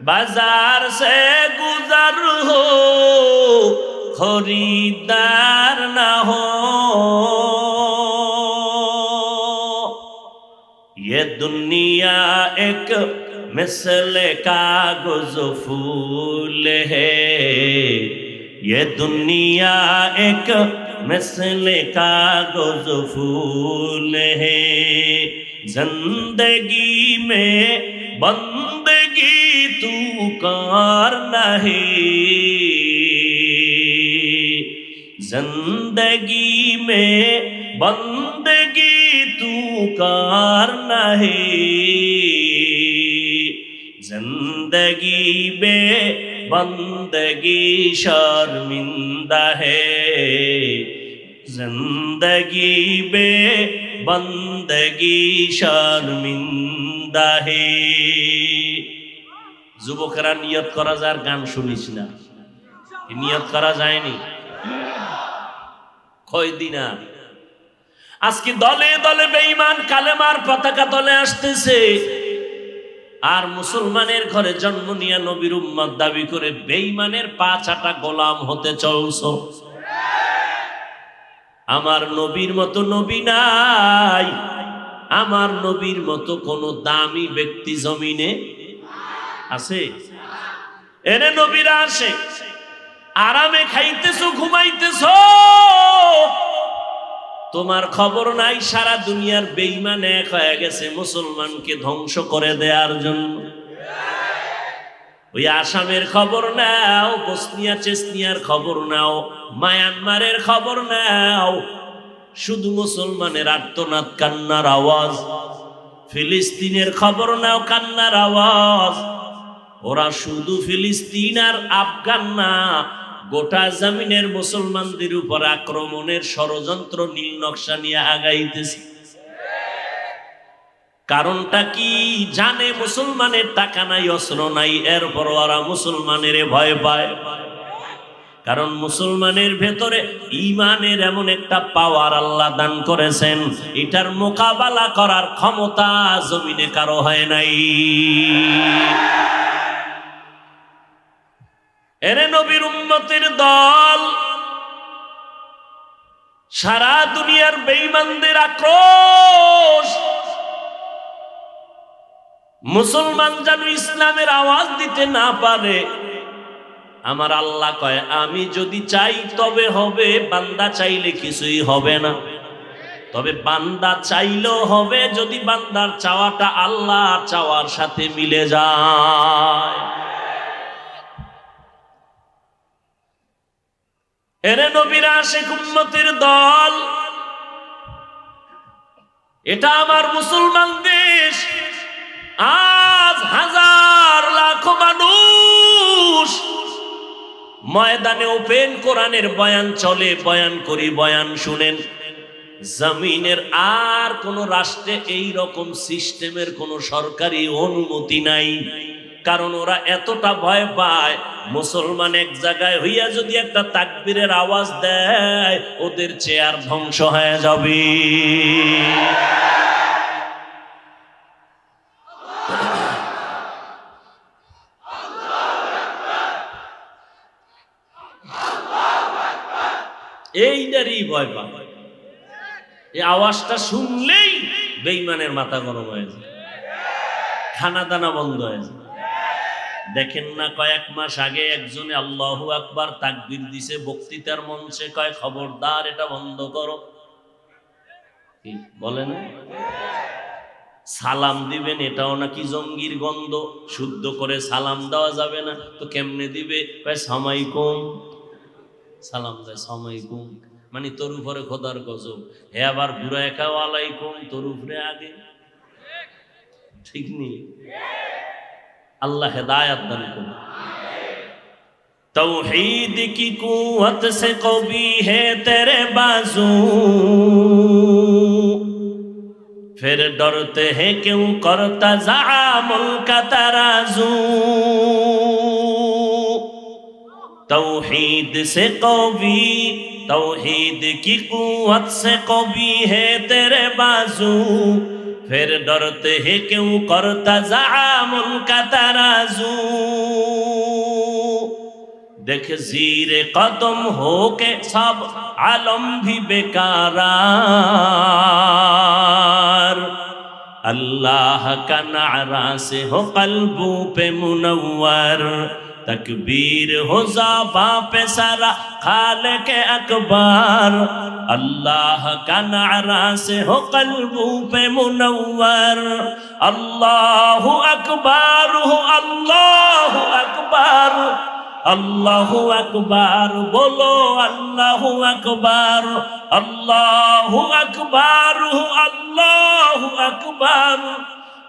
बाजार से गुजर हो खरीदार न हो, ये दुनिया एक मिसल कागज फूल है, ये दुनिया एक मिसल कागज फूल है, जिंदगी में बंदगी तू कर नहीं, जिंदगी में बंदगी तू कर नहीं, जिंदगी में बंदगी शर्मिंदा है, जिंदगी में बंदगी शर्मिंदा है। যুবকেরা নিয়ত করা যায়, গান শুনিস না, নিয়ত করা যায়নি কয়দিন? আজকে দলে দলে বেঈমান কালেমার পতাকা তলে আসতেছে, আর মুসলমানের ঘরে জন্ম নিয়ে নবীর উম্মত দাবি করে বেঈমানের পা চাটা গোলাম হতে চলছো। আমার নবীর মতো নবী নাই, আমার নবীর মতো কোন দামি ব্যক্তি জমিনে আছে? এরে নবীরা আসে, আরামে খাইতেছো, ঘুমাইতেছো, তোমার খবর নাই সারা দুনিয়ার বেঈমান এক হয়ে গেছে মুসলমানকে ধ্বংস করে দেওয়ার জন্য। ওই আসামের খবর নাও, বসনিয়া চেচনিয়ার খবর নাও, মায়ানমারের খবর নাও, শুধু মুসলমানের আর্তনাদ কান্নার আওয়াজ। ফিলিস্তিনের খবর নাও, কান্নার আওয়াজ। ওরা শুধু ফিলিস্তিন আর আফগান না, গোটা জমিনের মুসলমানদের উপর আক্রমণের ষড়যন্ত্র নীল নকশা নিয়ে আগাইতেছে। কারণটা কি জানে? মুসলমানের টাকা নাই, অস্ত্র নাই, এরপর ওরা মুসলমানের ভয় পায়। কারণ মুসলমানের ভেতরে ঈমানের এমন একটা পাওয়ার আল্লাহ দান করেছেন, এটার মোকাবেলা করার ক্ষমতা জমিনে কারো হয় নাই। এরে নবীর উম্মতের দল, সারা দুনিয়ার বেঈমানদের আক্রোশ, মুসলমান যেন ইসলামের আওয়াজ দিতে না পারে। আমার আল্লাহ কয়, আমি যদি চাই তবে হবে, বান্দা চাইলে কিছুই হবে না। তবে বান্দা চাইলেও হবে যদি বান্দার চাওয়াটা আল্লাহর চাওয়ার সাথে মিলে যায়। এরে নবীর আশিক উম্মতের দল, এটা আমার মুসলমান দেশ। আজ হাজার লাখো মানুষ ময়দানে ওপেন কোরআনের বয়ান চলে, বয়ান করি, বয়ান শুনেন। জমিনের আর কোন রাষ্ট্রে এই রকম সিস্টেমের কোন সরকারি অনুমতি নাই, কারণ ওরা এতটা ভয় পায় মুসলমান এক জায়গায় হইয়া যদি একটা তাকবীরের আওয়াজ দেয় ওদের চেয়ার ধ্বংস হয়ে যাবে। এইটারই ভয় পায়, এই আওয়াজটা শুনলেই বেঈমানের মাথা গরম হয়ে যায়, খানা দানা বন্ধ হয়ে যায়। দেখেন না, কয়েক মাস আগে একজনে আল্লাহু আকবার তাকবীর দিছে বক্তৃতার মঞ্চে, কয় খবরদার এটা বন্ধ করো। কি বলে না? সালাম দিবেন, এটাও নাকি জঙ্গির গন্ধ, শুদ্ধ করে সালাম দেওয়া যাবে না। তো কেমনে দিবে? কয় সামাইকুম, সালাম দেয় সামাইকুম, মানে তোর উপরে খোদার গজব। হে আবার ঘুরা একা ওয়ালাইকুম, তোর উপরে আগে। ঠিক নেই। अल्लाह हिदायत दान करे। तौहीद की कुव्वत से कवी है तेरे बाजू, फिर डरते हैं क्यों करता ज़ामुल का तराजू। तौहीद से कवी, तौहीद की कुव्वत से कवी है तेरे बाजू, फिर डरते हैं क्यों करता ज़ामुल का तराजू। देख ज़ीरे कदम हो के सब आलम भी बेकारार, अल्लाह का नारा से हो कल्बों पे मुनव्वर, तकबीर हो ज़बां पे सारा खालिक अकबर, अल्लाह का नारा से हो कल्बों पे मुनव्वर। अल्लाहु अकबर हो, अल्लाहु अकबर, अल्लाहु अकबर बोलो, अल्लाहु अकबर, अल्लाहु अकबर हो, अल्लाहु अकबर,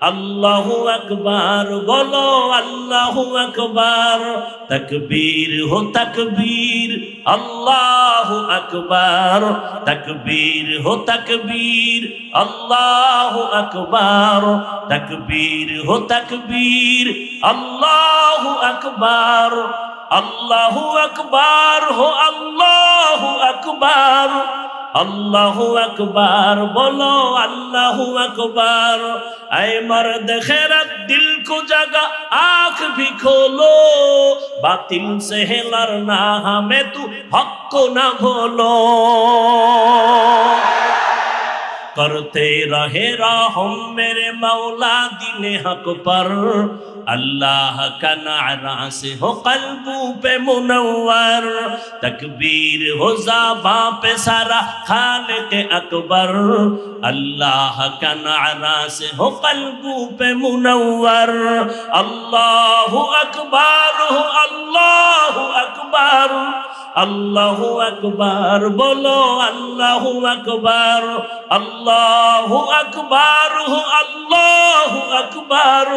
अल्लाहु अकबर बोलो, अल्लाहु अकबर। तकबीर हो तकबीर, अल्लाहु अकबर, तकबीर हो तकबीर, अल्लाहु अकबर, तकबीर हो तकबीर, अल्लाहु अकबर, अल्लाहु अकबर हो, अल्लाहु अकबर, अल्लाहु अकबर बोलो, अल्लाहु अकबर। ऐ मर्द खैरत दिल को जगा आँख भी खोलो, बातिल से है लड़ना हमें तू हक को ना भूलो। करते रहे रहम मेरे मौला दिने हक पर, अल्लाह का नारा से हो कल्बों पे मुनव्वर, तकबीर हो ज़बां पे सारा खालिक अकबर, अल्लाह का नारा से हो कल्बों पे मुनव्वर। अल्लाहु अकबर हो, अल्लाहु अकबर, अल्लाहु अकबर बोलो, अल्लाहु अकबर, अल्लाहु अकबर हो, अल्लाहु अकबर,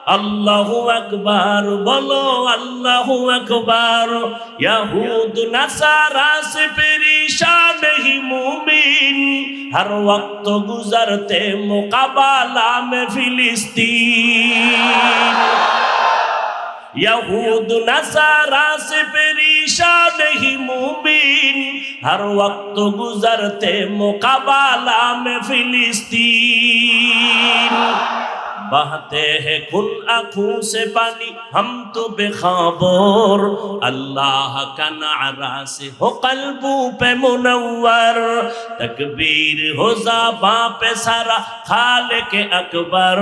अल्लाहु अकबर बोलो, अल्लाहु अकबर। यहूद नसारा से परेशान ही मोमिन, हर वक्त गुजरते मुकाबला में फिलिस्तीन। यहूद नसारा से परेशान ही मोमिन, हर वक्त गुजरते मुकाबला में फिलिस्तीन। बहते हैं खुन आँखों से पानी हम तो बेखबर, अल्लाह का नारा से हो कल्बों पे मुनव्वर, तकबीर हो ज़बां पे सारा खालिक अकबर,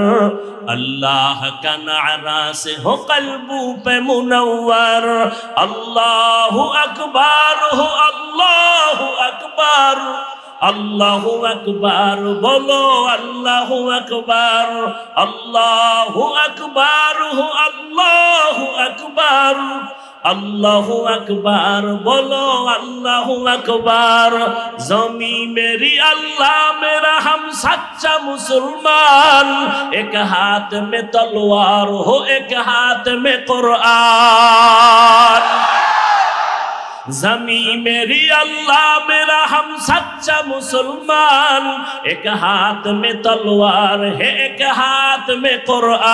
अल्लाह का नारा से हो कल्बों पे मुनव्वर। अल्लाहु अकबर हो, अल्लाहु अकबर, अल्लाहु अकबर बोलो, अल्लाहु अकबर, अल्लाहु अकबर हो, अल्लाहु अकबर, अल्लाहु अकबर बोलो अल्लाहु अकबर। ज़मी मेरी अल्लाह मेरा हम सच्चा मुसलमान, एक हाथ में तलवार हो एक हाथ में कुरान। ज़मी मेरी अल्लाह मेरा हम सच्चा मुसलमान, एक हाथ में तलवार है एक हाथ में कुरान।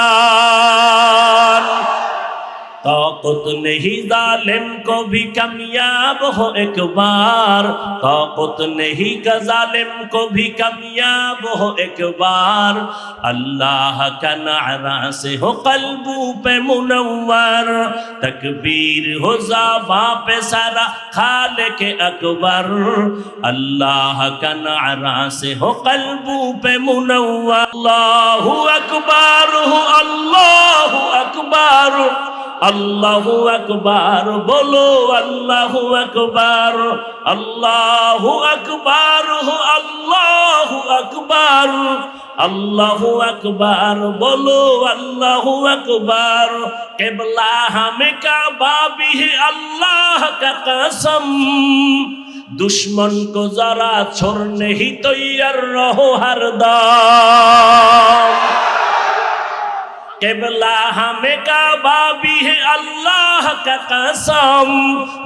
ताकत नहीं जालिम को भी कामयाब हो एक बार, ताकत नहीं का जालिम को भी कामयाब हो एक बार। अल्लाह का नारा से हो कल्बू पे मुनव्वर, तकबीर हो ज़ाबा पे सारा खालिक अकबर। अल्लाह का नारा से हो कल्बू पे मुनव्वर। अल्लाहु अकबर हो अल्लाहु अकबर, अल्लाहु अकबर बोलो अल्लाहु अकबर। अल्लाहु अकबर हो अल्लाहु अकबर, अल्लाहु अकबर बोलो अल्लाहु अकबर। क़िबला हमें काबा भी है अल्लाह का कसम, दुश्मन को जरा छोड़ने ही तैयार रहो हरदम। क़िबला हमें काबा भी है अल्लाह का कसम,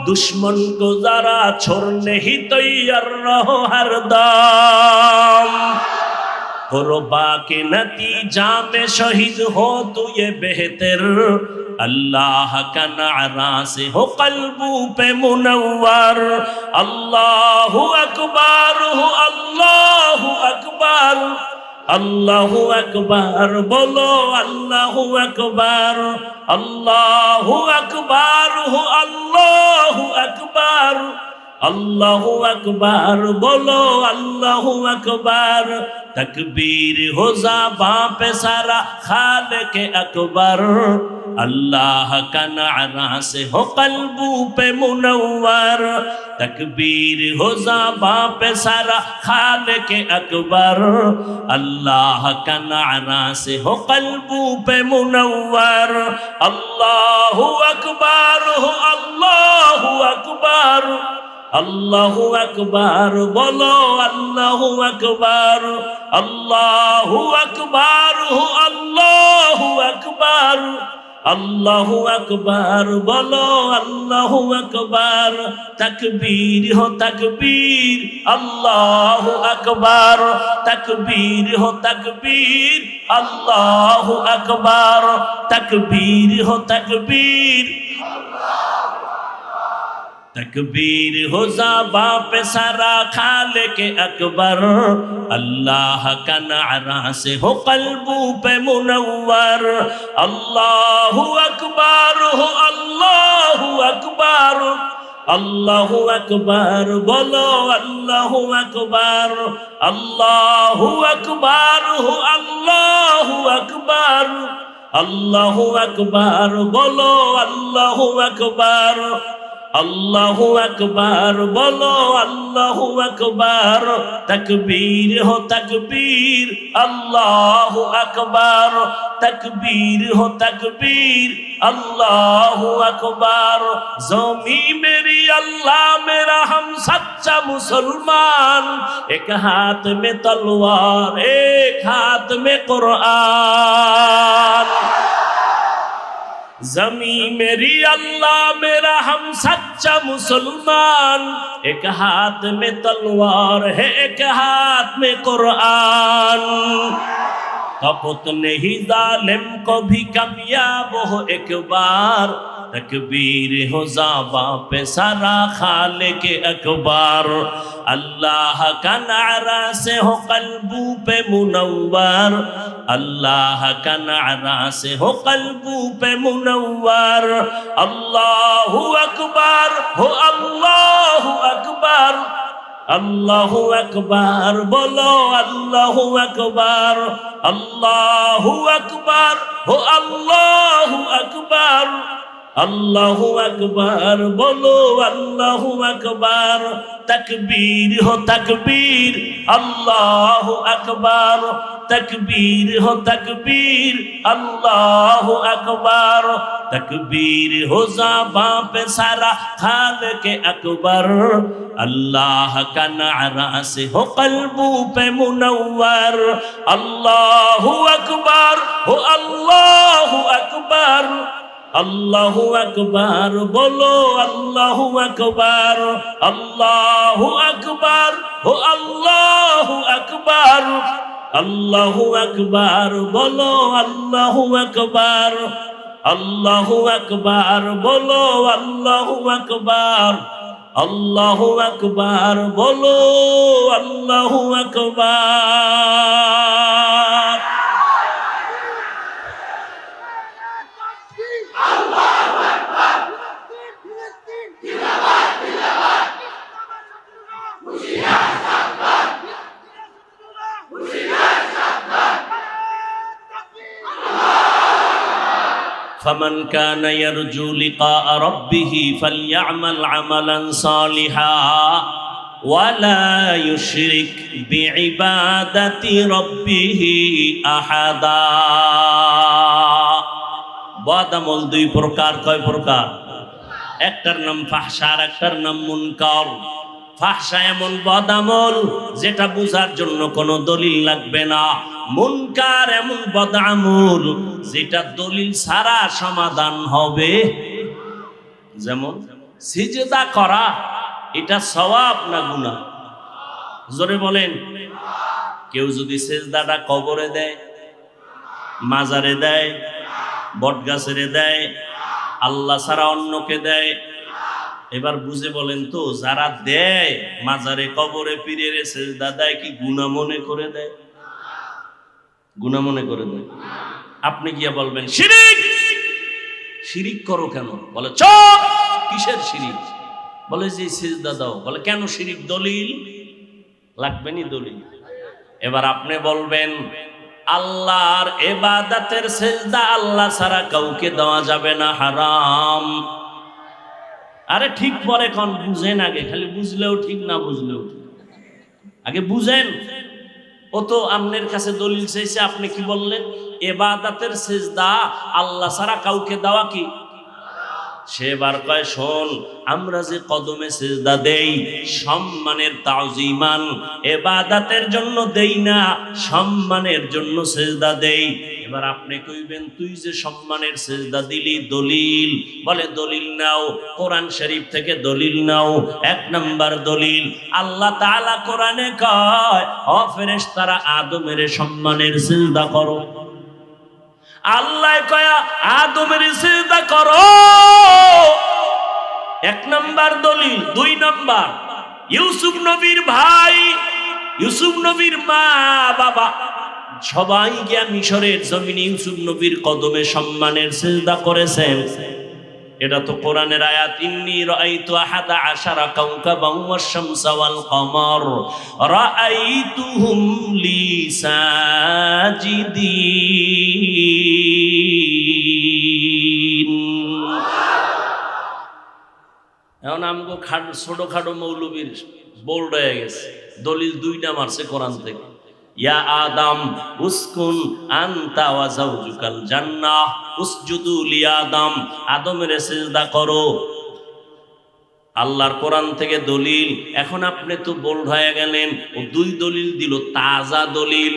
दुश्मन को जरा छोड़ने ही तैयार रहो हरदम। कुर्बा के नतीजा में शहीद हो तो ये बेहतर, अल्लाह का नारा से हो कल्बू पे मुनव्वर। अल्लाहु अकबर हो अल्लाहु अकबर, अल्लाहु अकबर बोलो अल्लाहु अकबर। अल्लाहु अकबर हो अल्लाहु अकबर, अल्लाहु अकबर बोलो अल्लाहु अकबर। तकबीर हो ज़ाबां पे सारा खालिक अकबर, अल्लाह का नारा से हो कल्बू पे मुनव्वर। तकबीर हो ज़ाबां पे सारा खालिक अकबर, अल्लाह का नारा से हो कल्बू पे मुनव्वर। अल्लाहु अकबर हो अल्लाहु अकबर, अल्लाहु अकबर बोलो अल्लाहु अकबर। अल्लाहु अकबर हो अल्लाहु अकबर, अल्लाहु अकबर बोलो अल्लाहु अकबर। तकबीर हो तकबीर अल्लाहु अकबर, तकबीर हो तकबीर अल्लाहु अकबर, तकबीर हो तकबीर। तकबीर हो ज़ाबां पे सारा खालिक अकबर, अल्लाह का नारा से हो कल्बू पे मुनव्वर। अल्लाहु अकबर हो अल्लाहु अकबर, अल्लाहु अकबर बोलो अल्लाहु अकबर। अल्लाहु अकबर हो अल्लाहु अकबर, अल्लाहु अकबर बोलो अल्लाहु अकबर। अल्लाहु अकबर बोलो अल्लाहु अकबर। तकबीर हो तकबीर अल्लाहु अकबर, तकबीर हो तकबीर अल्लाहु अकबर। ज़मी मेरी अल्लाह मेरा हम सच्चा मुसलमान, एक हाथ में तलवार एक हाथ में कुरान। ज़मी मेरी अल्लाह मेरा हम सच्चा मुसलमान, एक हाथ में तलवार है एक हाथ में कुरान। कपत नहीं जालिम को भी कामयाब हो एक बार, तकबीर हो ज़ाबां पे सारा खालिक अकबर। अल्लाह का नारा से हो कल्बू पे मुनव्वर, अल्लाह का नारा से हो कल्बू पे मुनव्वर। अल्लाहु अकबर हो अल्लाहु अकबर, अल्लाहु अकबर बोलो अल्लाहु अकबर। अल्लाहु अकबर हो अल्लाहु अकबर, আল্লাহু আকবার বলো, আল্লাহু আকবার। তাকবীর হো তাকবীর, আল্লাহু আকবার। तकबीर हो तकबीर, अल्लाह अकबर। तकबीर हो ज़बां पे सारा खालिक़ अकबर। अल्लाह का नारा से हो क़ल्बों पे मुनव्वर। अल्लाहु अकबर हो अल्लाहु अकबर। अल्लाहु अकबर बोलो, अल्लाहु अकबर। अल्लाहु अकबर हो अल्लाहु अकबर। अल्लाहु अकबर बोलो, अल्लाहु अकबर। अल्लाहु अकबर बोलो, अल्लाहु अकबर। अल्लाहु अकबर बोलो, अल्लाहु अकबर। فمن كان يرجو لقاء ربه فليعمل عملا صالحا ولا يشرك بعبادة ربه أحدا। বদামল দুই প্রকার, কয় প্রকার? একটার নাম ফাহশা আর একটার নাম মুনকার। ফাহশা এমন বদামল যেটা বুঝার জন্য কোনো দলিল লাগবে না। মুনকার এমন বদামল যেটা দলিল ছাড়া সমাধান হবে। যেমন সিজদা করা, এটা সওয়াব না গুনাহ? জোরে বলেন। কেউ যদি সিজদাটা কবরে দেয়, মাজারে দেয়, বটগাছেরে দেয়, আল্লাহ ছাড়া অন্যকে দেয়, এবার বুঝে বলেন তো, যারা দেয় মাজারে কবরে পীরের সিজদা দেয়, কি গুনাহ মনে করে দেয়? গুনাহ মনে করে দেয়। আপনি গিয়া বলবেন শিরিক। শিরিক করো কেন? বলে চুপ। কিসের শিরিক? বলে যে সিজদা দাও। বলে কেন শিরিক? দলিল লাগবে নি দলিল। এবার আপনি বলবেন আল্লাহর ইবাদতের সিজদা আল্লাহ ছাড়া কাউকে দেওয়া যাবে না, হারাম। আরে ঠিক পরে কোন বুঝেন, আগে খালি বুঝলেও ঠিক না বুঝলেও ঠিক, আগে বুঝেন। ও তো আপনার কাছে দলিল চাইছে, আপনি কি বললেন? ইবাদতের সিজদা আল্লাহ ছাড়া কাউকে দেওয়া কি? সেবার কয় শোন, আমরা যে কদমে সিজদা দেই সম্মানের তাওজিমান, ইবাদতের জন্য দেই না, সম্মানের জন্য সিজদা দেই। এবার আপনি কইবেন তুই যে সম্মানের সিজদা দিলি, দলিল? বলে দলিল নাও, কোরআন শরীফ থেকে দলিল নাও। এক নাম্বার দলিল, আল্লাহ তাআলা কোরআনে কয় ও ফেরেশতারা আদমের সম্মানের সিজদা করো। আল্লাহ কয়া আদমের সিজদা করো, এক নাম্বার দলিল। দুই নাম্বার, ইউসুফ নবীর ভাই, ইউসুফ নবীর মা বাবা সবাই গিয়া মিশরের জমিনে ইউসুফ নবীর কদমে সম্মানের সিজদা করেছেন। এটা তো কোরআনের আয়াত। ইন্নী রাআইতু আহাদা আশারা কাওকাবান ওয়াশ-শামসা ওয়াল কমার রাআইতুহুম লি সাজিদিন। এখন আমগো ছোটখাটো মৌলবীর বোল্ড হয়ে গেছে, দলিল দুইটা মারছে কোরআন থেকে। ইয়া আদম উসকুন আনতা ওয়া যাওজুকাল জান্নাহ উসজুদু লি আদম, আদমের সিজদা করো। আল্লাহর কোরআন থেকে দলিল। এখন আপনি তো বোল্ড হয়ে গেলেন, ও দুই দলিল দিল, তাজা দলিল।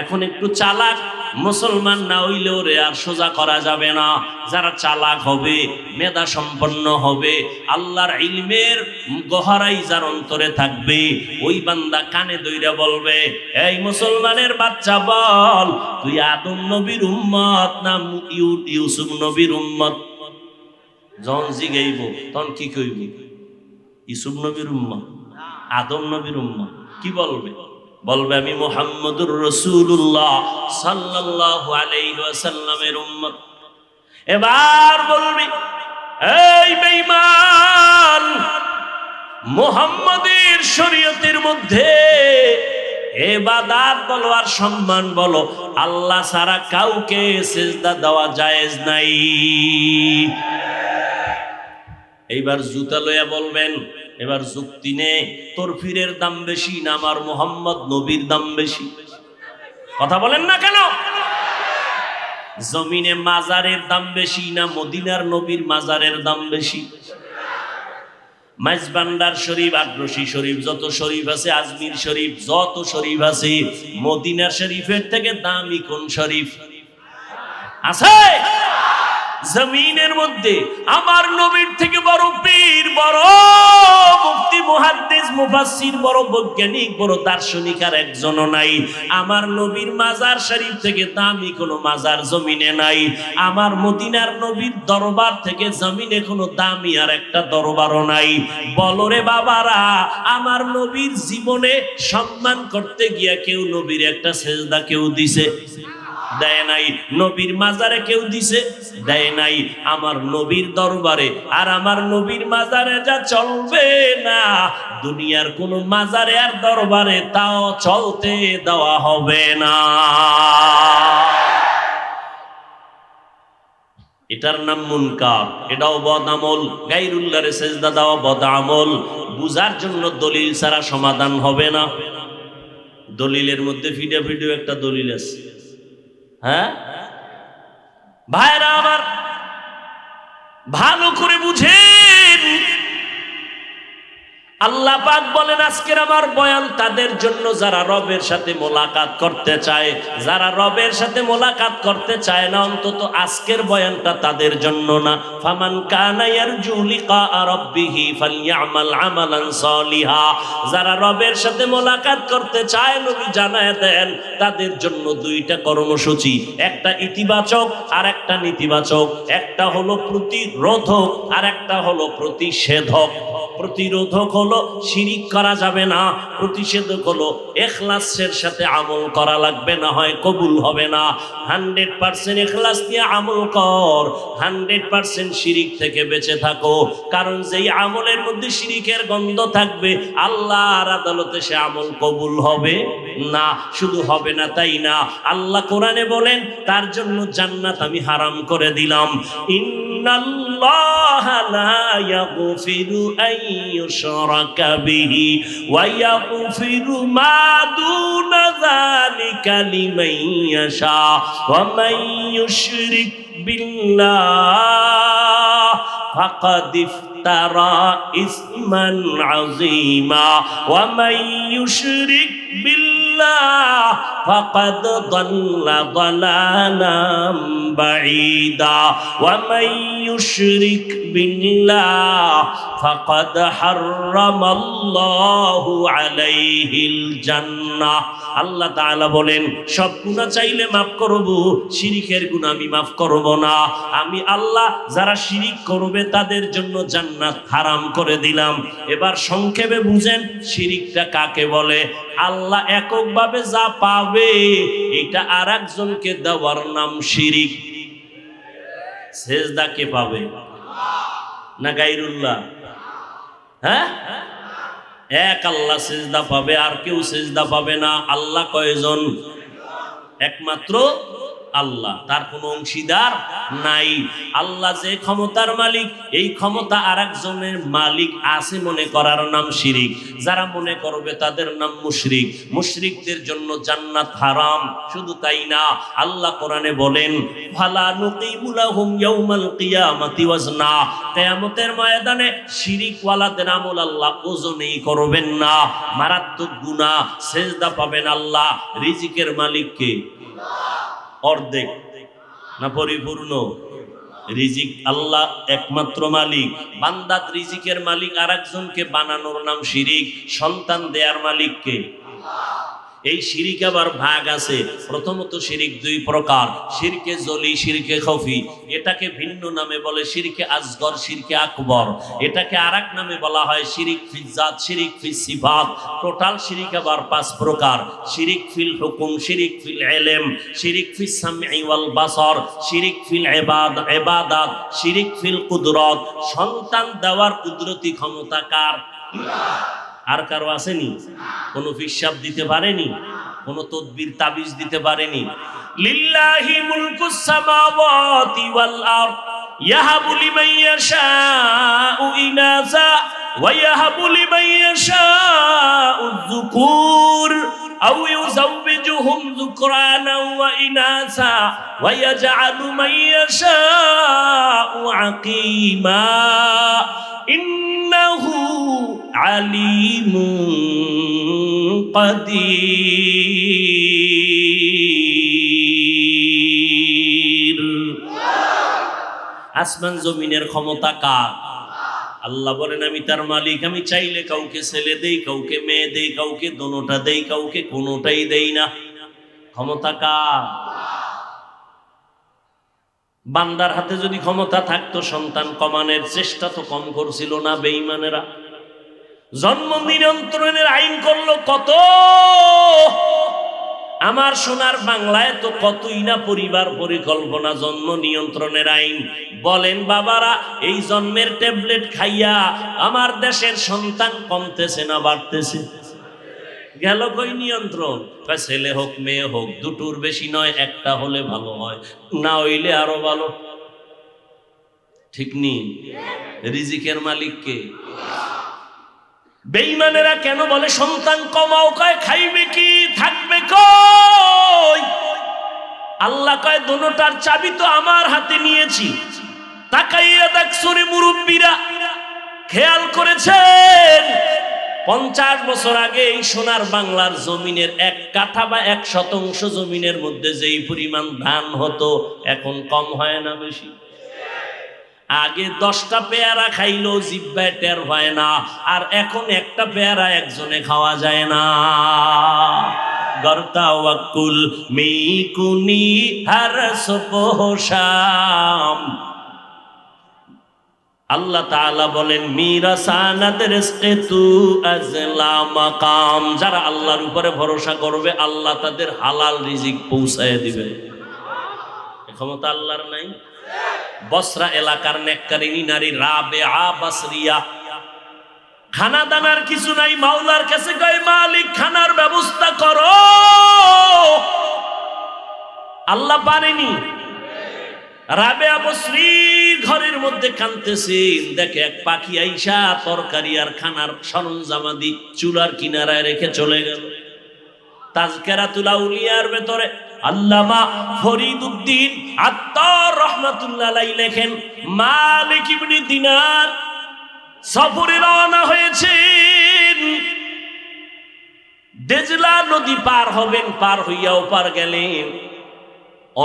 এখন একটু চালাক মুসলমান না হইলেও রে আর সোজা করা যাবে না। যারা চালাক হবে, মেধা সম্পন্ন হবে, আল্লাহর ইলমের গহরাই যার অন্তরে থাকবে, ওই বান্দা কানে দইরা বলবে, এই মুসলমানের বাচ্চা বল, তুই আদম নবীর উম্মত না ইউসুফ নবীর উম্মত? যখন জিগাইব তখন কি কইব? ইউসুফ নবীর উম্মত, আদম নবীর উম্মত। কি বলবে? বলবে আমি মুহাম্মদুর রাসূলুল্লাহ সাল্লাল্লাহু আলাইহি ওয়াসাল্লামের উম্মত। এবার বলবি, এই বেঈমান, মুহাম্মাদের শরীয়তের মধ্যে ইবাদত বলো আর সম্মান বলো, আল্লাহ ছাড়া কাউকে সিজদা দেওয়া জায়েজ নাই। এইবার জুতা লইয়া বলবেন, এবার যুক্তি নে, তোর পীরের দাম বেশি না আমার মোহাম্মদ নবীর দাম বেশি? কথা বলেন না কেন? জমিনে মাজারের দাম বেশি না মদিনার নবীর মাজারের দাম বেশি? মাইজবান্ডার শরীফ, আগ্রসী শরীফ, যত শরীফ আছে, আজমির শরীফ, যত শরীফ আছে, মদিনা শরীফের থেকে দামি কোন শরীফ আছে? জমিনের মধ্যে আমার নবীর থেকে বড় পীর, বড় মুফতি, মুহাদ্দিস, মুফাসসির, বড় বৈজ্ঞানিক, বড় দার্শনিক আর একজনও নাই। আমার নবীর মাজার শরীফ থেকে দামি কোনো মাজার জমিনে নাই। আমার মদিনার নবীর দরবার থেকে জমিনে কোনো দামি আর একটা দরবারও নাই। বলো রে বাবারা, আমার নবীর জীবনে সম্মান করতে গিয়া কেউ নবীর একটা সেজদা কেউ দিছে? দেয় নাই। নবীর মাজারে কেউ দিছে? দেয় নাই। আমার নবীর দরবারে আর আমার নবীর মাজারে যা চলবে না, দুনিয়ার কোন মাজারে আর দরবারে তাও চলতে দেওয়া হবে না। এটার নাম মুনকার, এটাও বদ আমল। গায়রুল্লাহরে সেজদা দেওয়া বদ আমল। বুঝার জন্য দলিল ছাড়া সমাধান হবে না। দলিলের মধ্যে ফিডে একটা দলিল আছে। হ্যাঁ ভাইরা আমার, ভালো করে বুঝেন। আল্লাহ পাক বলেন, আজকের আমার বয়ান তাদের জন্য যারা রবের সাথে মোলাকাত করতে চায়। যারা রবের সাথে মোলাকাত করতে চায় না, অন্তত আজকের বয়ানটা তাদের জন্য না। ফামান কানা ইয়ারজু লিকা রাব্বিহি ফালইআমাল আমালান সালিহা। যারা রবের সাথে মোলাকাত করতে চায়, নবী জানায় দেন তাদের জন্য দুইটা কর্মসূচি, একটা ইতিবাচক আর একটা নেতিবাচক। একটা হলো প্রতিরোধক আর একটা হলো প্রতিষেধক। প্রতিরোধক হলো শিরিক করা যাবে না, প্রতিষেধক হলো ইখলাসের সাথে আমল করা লাগবে, না হয় কবুল হবে না। 100% ইখলাস দিয়ে আমল কর, 100% শিরিক থেকে বেঁচে থাকো। কারণ যেই আমলের মধ্যে শিরিকের গন্ধ থাকবে, আল্লাহর আদালতে সে আমল কবুল হবে না। শুধু হবে না তাই না, আল্লাহ কোরআনে বলেন তার জন্য জান্নাত আমি হারাম করে দিলাম। ইন্নাল্লাহা লা ইয়াগফিরু আন ইউশরাকা বিহি ওয়া ইয়াগফিরু মা দুনা যালিকা লিমান ইয়াশা ওয়া মান ইউশরিক বিল্লাহ ফাকাদ ইফতারা ইসমান আযীমা ওয়া মান ইউশরিক বিল্লাহ ফাকাদ দাল্লা দালালাম বাঈদা ওয়া মান ইউশরিক বিল্লাহ ফাকাদ হারামাল্লাহু আলাইহিল জান্নাহ। আল্লাহ তাআলা বলেন, সব গুনাহ চাইলে মাফ করব, শিরিকের গুনাহ আমি মাফ করব না। আমি আল্লাহ যারা শিরিক করবে তাদের জন্য জান্নাত হারাম করে দিলাম। এবার সংক্ষেপে বুঝেন শিরিকটা কাকে বলে। আল্লাহ এককভাবে যা পাবে এটা আরেকজনকে দেওয়ার নাম শিরিক। সেজদা কে পাবে? না গায়রুল্লাহ? হ্যাঁ, এক আল্লাহ সেজদা পাবে, আর কেউ সেজদা পাবে না। আল্লাহ কয়জন? একমাত্র আল্লাহ, তার কোনো অংশীদার নাই। আল্লাহ যে ক্ষমতার মালিক, এই ক্ষমতা আরেকজনের মালিক আছে মনে করার নাম শিরিক। যারা মনে করবে তাদের নাম মুশরিক। মুশরিকদের জন্য জান্নাত হারাম। শুধু তাই না, আল্লাহ কোরআনে বলেন, ফালা নুকিমু লাহুম ইয়াউমাল কিয়ামাতি ওয়াজনা। কিয়ামতের ময়দানে শিরিক ওয়ালাদের আমল আল্লাহ ওজনই করবেন না। মারাত্মক গুনাহ। সেজদা পাবেন আল্লাহ। রিজিকের মালিক কে? অর্ধেক না পরিপূর্ণ? রিজিক আল্লাহ একমাত্র মালিক। বান্দাত রিজিকের মালিক আরেকজনকে বানানোর নাম শিরিক। সন্তান দেয়ার মালিক কে? এই শিরিক আবার ভাগ আছে। প্রথমত শিরিক দুই প্রকার, শিরকে জলি, শিরকে খফি। এটাকে ভিন্ন নামে বলে শিরকে আসগর, শিরকে আকবর। এটাকে আরেক নামে বলা হয় শিরিক ফিল জাত, শিরিক ফিল সিফাত। টোটাল শিরিক আবার পাঁচ প্রকার: শিরিক ফিল হুকুম, শিরিক ফিল ইলম, শিরিক ফিস সামঈ ওয়াল বাসর, শিরিক ফিল ইবাদাত, শিরিক ফিল কুদরত। সন্তান দেওয়ার কুদরতি ক্ষমতা কার? আর কারো আসেনি? কোনো ফিসাব দিতে পারেনি? কোনো তদবির তাবিজ দিতে পারেনি? লিল্লাহি মুলকুস সামাওয়াতি ওয়াল আরদ ইয়াহাবু লিমান ইয়াশাউ ইনাসা ওয়া ইয়াহাবু লিমান ইয়াশাউ যুকুর আও ইউযাওবিজুহুম যুকরানা ওয়া ইনাসা ওয়া ইয়াজআলু মান ইয়াশাউ আকীমা ইন্নাহু আলিমুন কাদির। আসমান জমিনের ক্ষমতা কার? আল্লাহ বলেন আমি তার মালিক। আমি চাইলে কাউকে ছেলে দেই, কাউকে মেয়ে দেই, কাউকে দোনোটা দেই, কাউকে কোনোটাই দেই না। ক্ষমতা কার? বান্দার হাতে যদি ক্ষমতা থাকতো সন্তান কমানোর চেষ্টা তো কম করছিল না বেঈমানেরা। জন্ম নিয়ন্ত্রণের আইন করলো কত। আমার সোনার বাংলায় তো কতই না পরিবার পরিকল্পনা, জন্ম নিয়ন্ত্রণের আইন। বলেন বাবারা, এই জন্মের ট্যাবলেট খাইয়া আমার দেশের সন্তান কমতেছে না বাড়তেছে? গেল কই নিয়ন্ত্রণ? ছেলে হোক মেয়ে হোক, দুটোর বেশি নয়, একটা হলে ভালো হয়, না হইলে আরো ভালো। ঠিক নি? রিজিকের মালিক কে? বেঈমানেরা কেন বলে সন্তান কমাও? কয় খাইবে কি, থাকবে কই? আল্লাহ কয় দোনোটার চাবি তো আমার হাতে নিয়েছি। তাকাইয়া দেখছরে মুরব্বীরা, খেয়াল করেছেন 50 বছর আগে এই সোনার বাংলার জমিনের 1 কাঠা বা 1 শতাংশ জমিনের মধ্যে যেই পরিমাণ ধান হতো, এখন কম হয় না বেশি? আগে 10টা পেয়ারা খাইলো জিহ্বায় টের হয় না, আর এখন একটা পেয়ারা একজনে খাওয়া যায় না। গরতাওয়াক্কুল মিকুনি হর সুবহ শাম। আল্লাহ তাআলা বলেন মিরাসানাত রিজকে তু আজলা মাকাম। যারা আল্লাহর উপরে ভরসা করবে আল্লাহ তাদের হালাল রিজিক পৌঁছায় দিবে। এই ক্ষমতা আল্লাহর নাই? বসরা এলাকার নেককারিনী নারী রাবেয়া বসরিয়া, খানা দানার কিছু নাই, মাওলার কাছে কয় মালিক খানার ব্যবস্থা করো। আল্লাহ পারেনি। রাবেয়া বসরির ঘরের মধ্যে কাঁদতেছেন, দেখে এক পাখি আইসা তরকারি আর খানার সরঞ্জামাদি চুলার কিনারায় রেখে চলে গেল। তাজকিরাতুল আউলিয়ার ভেতরে আল্লামা ফরিদউদ্দিন আত্তার রাহমাতুল্লাহ আলাইহি লেখেন, মালিক ইবনে দিনার সফরে রওনা হয়েছেন। দেজলা নদী পার হবেন, পার হইয়া ওপার গেলেন।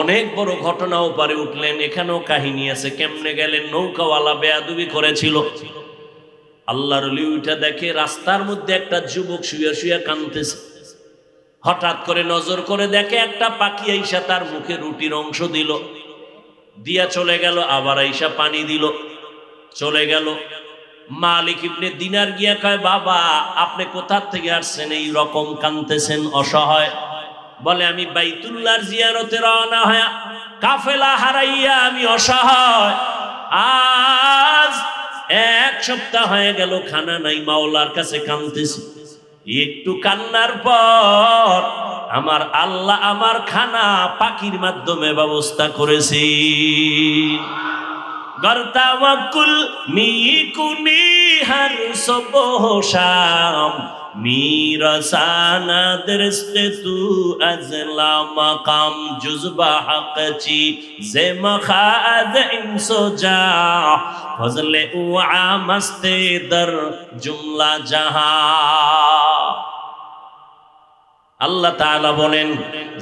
অনেক বড় ঘটনা ওপারে উঠলেন। এখানেও কাহিনী আছে। কেমনে গেলেন? নৌকাওয়ালা বেয়াদবি করেছিল। আল্লাহর ওলি উঠা দেখে রাস্তার মধ্যে একটা যুবক শুয়ে শুয়ে কাঁদতেছে। হঠাৎ করে নজর করে দেখে একটা পাখি আইসা তার মুখে রুটির অংশ দিল, দিয়া চলে গেল। আবার আইসা পানি দিল, চলে গেল। মালিক ইবনে দিনার গিয়া কয়, বাবা আপনি কোথা থেকে আসছেন, এই রকম কাঁদতেছেন অসহায়? বলে আমি বাইতুল্লাহর জিয়ারতে রওনা হয়া কাফেলা হারাইয়া আমি অসহায়। আজ 1 সপ্তাহ হয়ে গেল খানা নাই, মাওলার কাছে কাঁদতেছি। একটু কান্নার পর আমার আল্লাহ আমার খানা পাখির মাধ্যমে ব্যবস্থা করেছি। গরতাওয়াক্কুল মিকুনি হর সুবহ শাম মিরাসানাত রিজকে তু আজলা মাকাম জুজবা হকচি জে মখাদ ইনসোজা ফজলে উ আমস্তে দর জুমলা জাহান। আল্লাহ তাআলা বলেন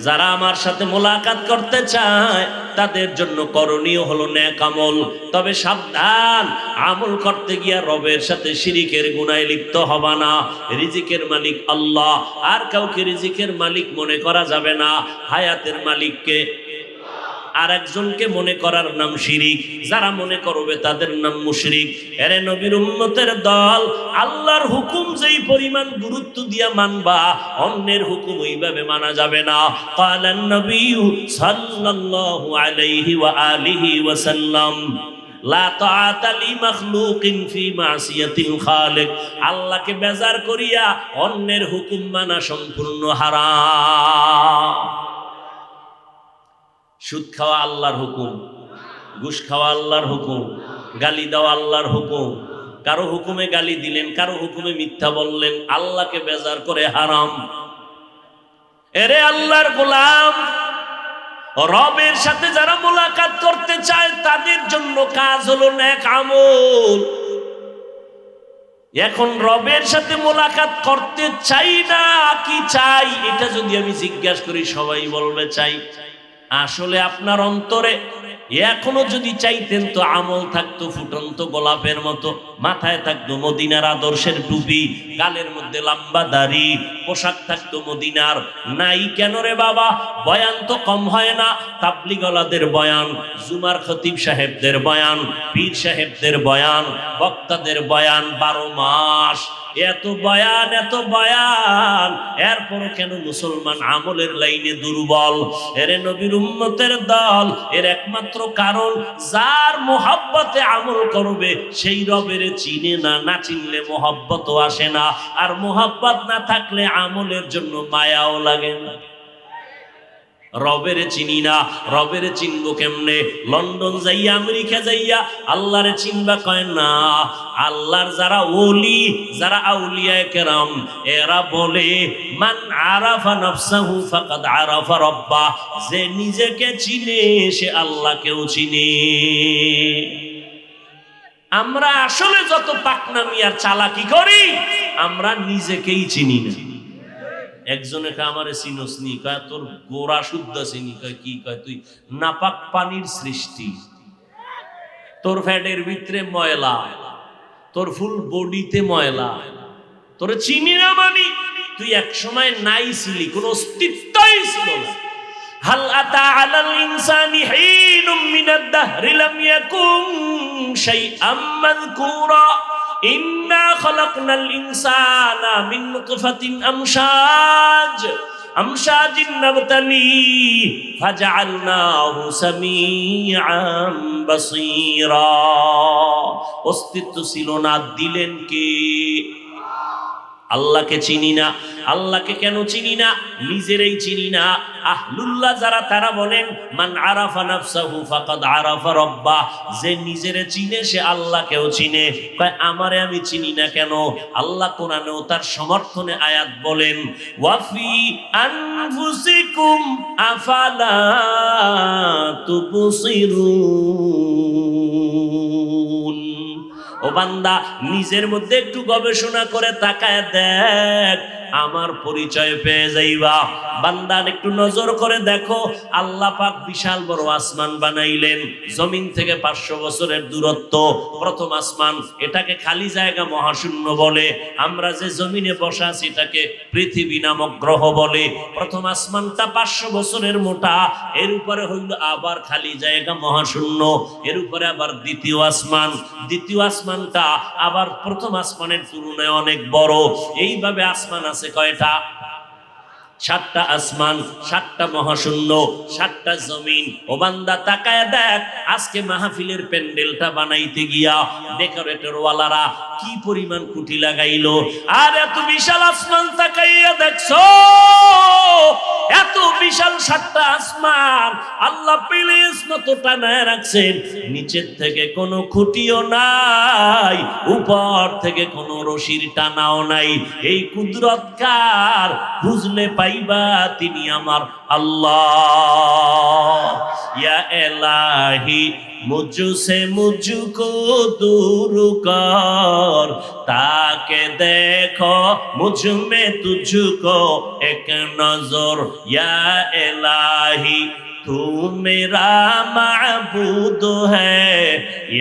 যারা আমার সাথে মোলাকাত করতে চায় তাদের জন্য করণীয় হলো নেক আমল। তবে সাবধান, আমল করতে গিয়া রবের সাথে শিরিকের গুনাহে লিপ্ত হবা না। রিজিকের মালিক আল্লাহ, আর কাউকে রিজিকের মালিক মনে করা যাবে না। হায়াতের মালিককে আর একজনকে মনে করার নাম শিরিক। যারা মনে করবে তাদের নাম মুশরিক। এরে নবীর উম্মতের দল, আল্লাহর হুকুম যেই পরিমাণ গুরুত্ব দিয়া মানবা, অন্যের হুকুম ওইভাবে মানা যাবে না। ক্বালান নবী সাল্লাল্লাহু আলাইহি ওয়া আলিহি ওয়া সাল্লাম, লা তাআতা লি মাখলুকিন ফি মাসিয়াতিল খালিক, আল্লাহকে বেজার করিয়া অন্যের হুকুম মানা সম্পূর্ণ হারাম। সুদ খাওয়া আল্লাহর হুকুম, ঘুষ খাওয়া আল্লাহর হুকুম, গালি দেওয়া আল্লাহর হুকুম। কারো হুকুমে গালি দিলেন, কারো হুকুমে মিথ্যা বললেন, আল্লাহকে বেজার করে হারাম। এরে আল্লাহর গোলাম, রবের সাথে যারা মোলাকাত করতে চায় তাদের জন্য কাজ হলো নেক আমল। এখন রবের সাথে মোলাকাত করতে চাই না কি চাই, এটা যদি আমি জিজ্ঞাসা করি সবাই বলবে চাই। আসলে আপনার অন্তরে এখনো যদি চাইতেন তো আমল থাকতো ফুটন্ত গোলাপের মতো, মাথায় থাকতো মদিনার আদর্শের টুপি, গালের মধ্যে লম্বা দাড়ি, পোশাক থাকতো মদিনার। নাই কেন রে বাবা? বয়ান তো কম হয় না, তাবলিগওয়ালাদের বয়ান, জুমার খতিব সাহেবদের বয়ান, পীর সাহেবদের বয়ান, বক্তাদের বয়ান 12 মাস। এত বয়ান, এত বয়ান, এরপরও কেন মুসলমান আমলের লাইনে দুর্বল? এরে নবীর উম্মতের দল, এর একমাত্র কারণ যার মোহাব্বতে আমল করবে সেই রবের চিনে না, না চিনলে মোহাব্বতও আসে না, আর মোহাব্বত না থাকলে আমলের জন্য মায়াও লাগে না। রবের চিনি না, রবের চিনবো কেমনে? লন্ডন যাইয়া, আমেরিকা যাইয়া আল্লাহরে চিনবা কয় না। আল্লাহর যারা ওলি, যারা আউলিয়ায়ে কেরাম, এরা বলে মান আরাফা নাফসাহু ফাকাদ আরাফা রাব্বা, যে নিজেকে চিনে সে আল্লাহকেও চিনে। আমরা আসলে যত পাকনামি আর চালাকি করি, আমরা নিজেকেই চিনি না। একজনে কয় আমারে চিনোস নি? কয় তোর গোড়া শুদ্ধ চিনি। কয় কি? কয় তুই নাপাক পানির সৃষ্টি, তোর ফ্যাটের ভিতরে ময়লা, তোর ফুল বডিতে ময়লা, তোর চিনি না মানি তুই এক সময় নাই ছিলি, কোন অস্তিত্বই ছিল না। হাল আতা আলাল ইনসানি হিনুম মিনাদ দাহরি লাম ইয়াকুন শাইআম মাযকুরা ইন্না খালাকনাল ইনসানা মিন নুতফাতিন আমশাজিন নাবতালি ফাজআলনাহু সামিআম বাসীরা। অস্তিত্ব ছিল না, দিলেন কে? আল্লাহকে চিনি না। আল্লাহকে কেন চিনি না? নিজেরই চিনি না। আহলুল্লাহ যারা, তারা বলেন মান আরাফা নাফসাহু ফাকাদ আরাফা রাব্বা, যে নিজেরে চিনে সে আল্লাহকেও চিনে। কয় আমারে আমি চিনি না কেন? আল্লাহ কোরআনেও তার সমর্থনে আয়াত বলেন ওয়াফি আনফুসিকুম আফালা তুবসিরুন। ও বান্দা, নিজের মধ্যে একটু গবেষণা করে তাকায় দেখ, আমার পরিচয় পেয়ে যাইবা। বান্দা একটু নজর করে দেখো, আল্লাহ পাক বিশাল বড় আসমান বানাইলেন, জমিন থেকে 500 বছরের দূরত্ব। প্রথম আসমান, এটাকে খালি জায়গা মহাশূন্য বলে। আমরা যে জমিনে বসা আছি এটাকে পৃথিবী নামক গ্রহ বলে। প্রথম আসমানটা 500 বছরের মোটা, এর উপরে হইল আবার খালি জায়গা মহাশূন্য, এর উপরে আবার দ্বিতীয় আসমান, দ্বিতীয় আসমানটা আবার প্রথম আসমানের তুলনায় অনেক বড়। এইভাবে আসমান আছে কয়টা? 7টা আসমান, 7টা মহাশূন্য, 7টা জমিন। ও বান্দা তাকায় দেখ, আজকে মাহফিলের প্যান্ডেলটা বানাইতে গিয়া ডেকোরেটর ওয়ালারা কি পরিমাণ কুটি লাগাইলো। আর এত বিশাল আসমান তাকাইয়া দেখছো, এত বিশাল 7টা আসমান আল্লাহ প্লেস মতো টানায় রাখছেন। নিচের থেকে কোনো খুঁটিও নাই, উপর থেকে কোনো রশির টানাও নাই। এই কুদরত কার? বুঝলে পাইবা তিনি আমার আল্লাহ। ইয়া ইলাহি মুঝসে মুঝকো दूर कर, ताके देखो मुझ में तुझको एक नजर। या इलाही तू मेरा माबूद है,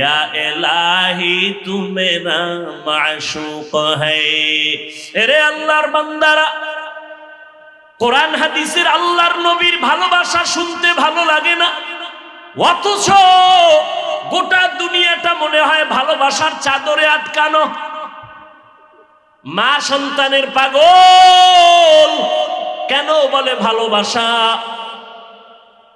या इलाही तू मेरा माशूक है। এরে আল্লাহর বান্দারা, কোরআন হাদিসের আল্লাহর নবীর ভালোবাসা শুনতে ভালো লাগে না, অথচ গোটা দুনিয়াটা মনে হয় ভালোবাসার চাদরে আটকানো। মা সন্তানের পাগল কেন বলে ভালোবাসা?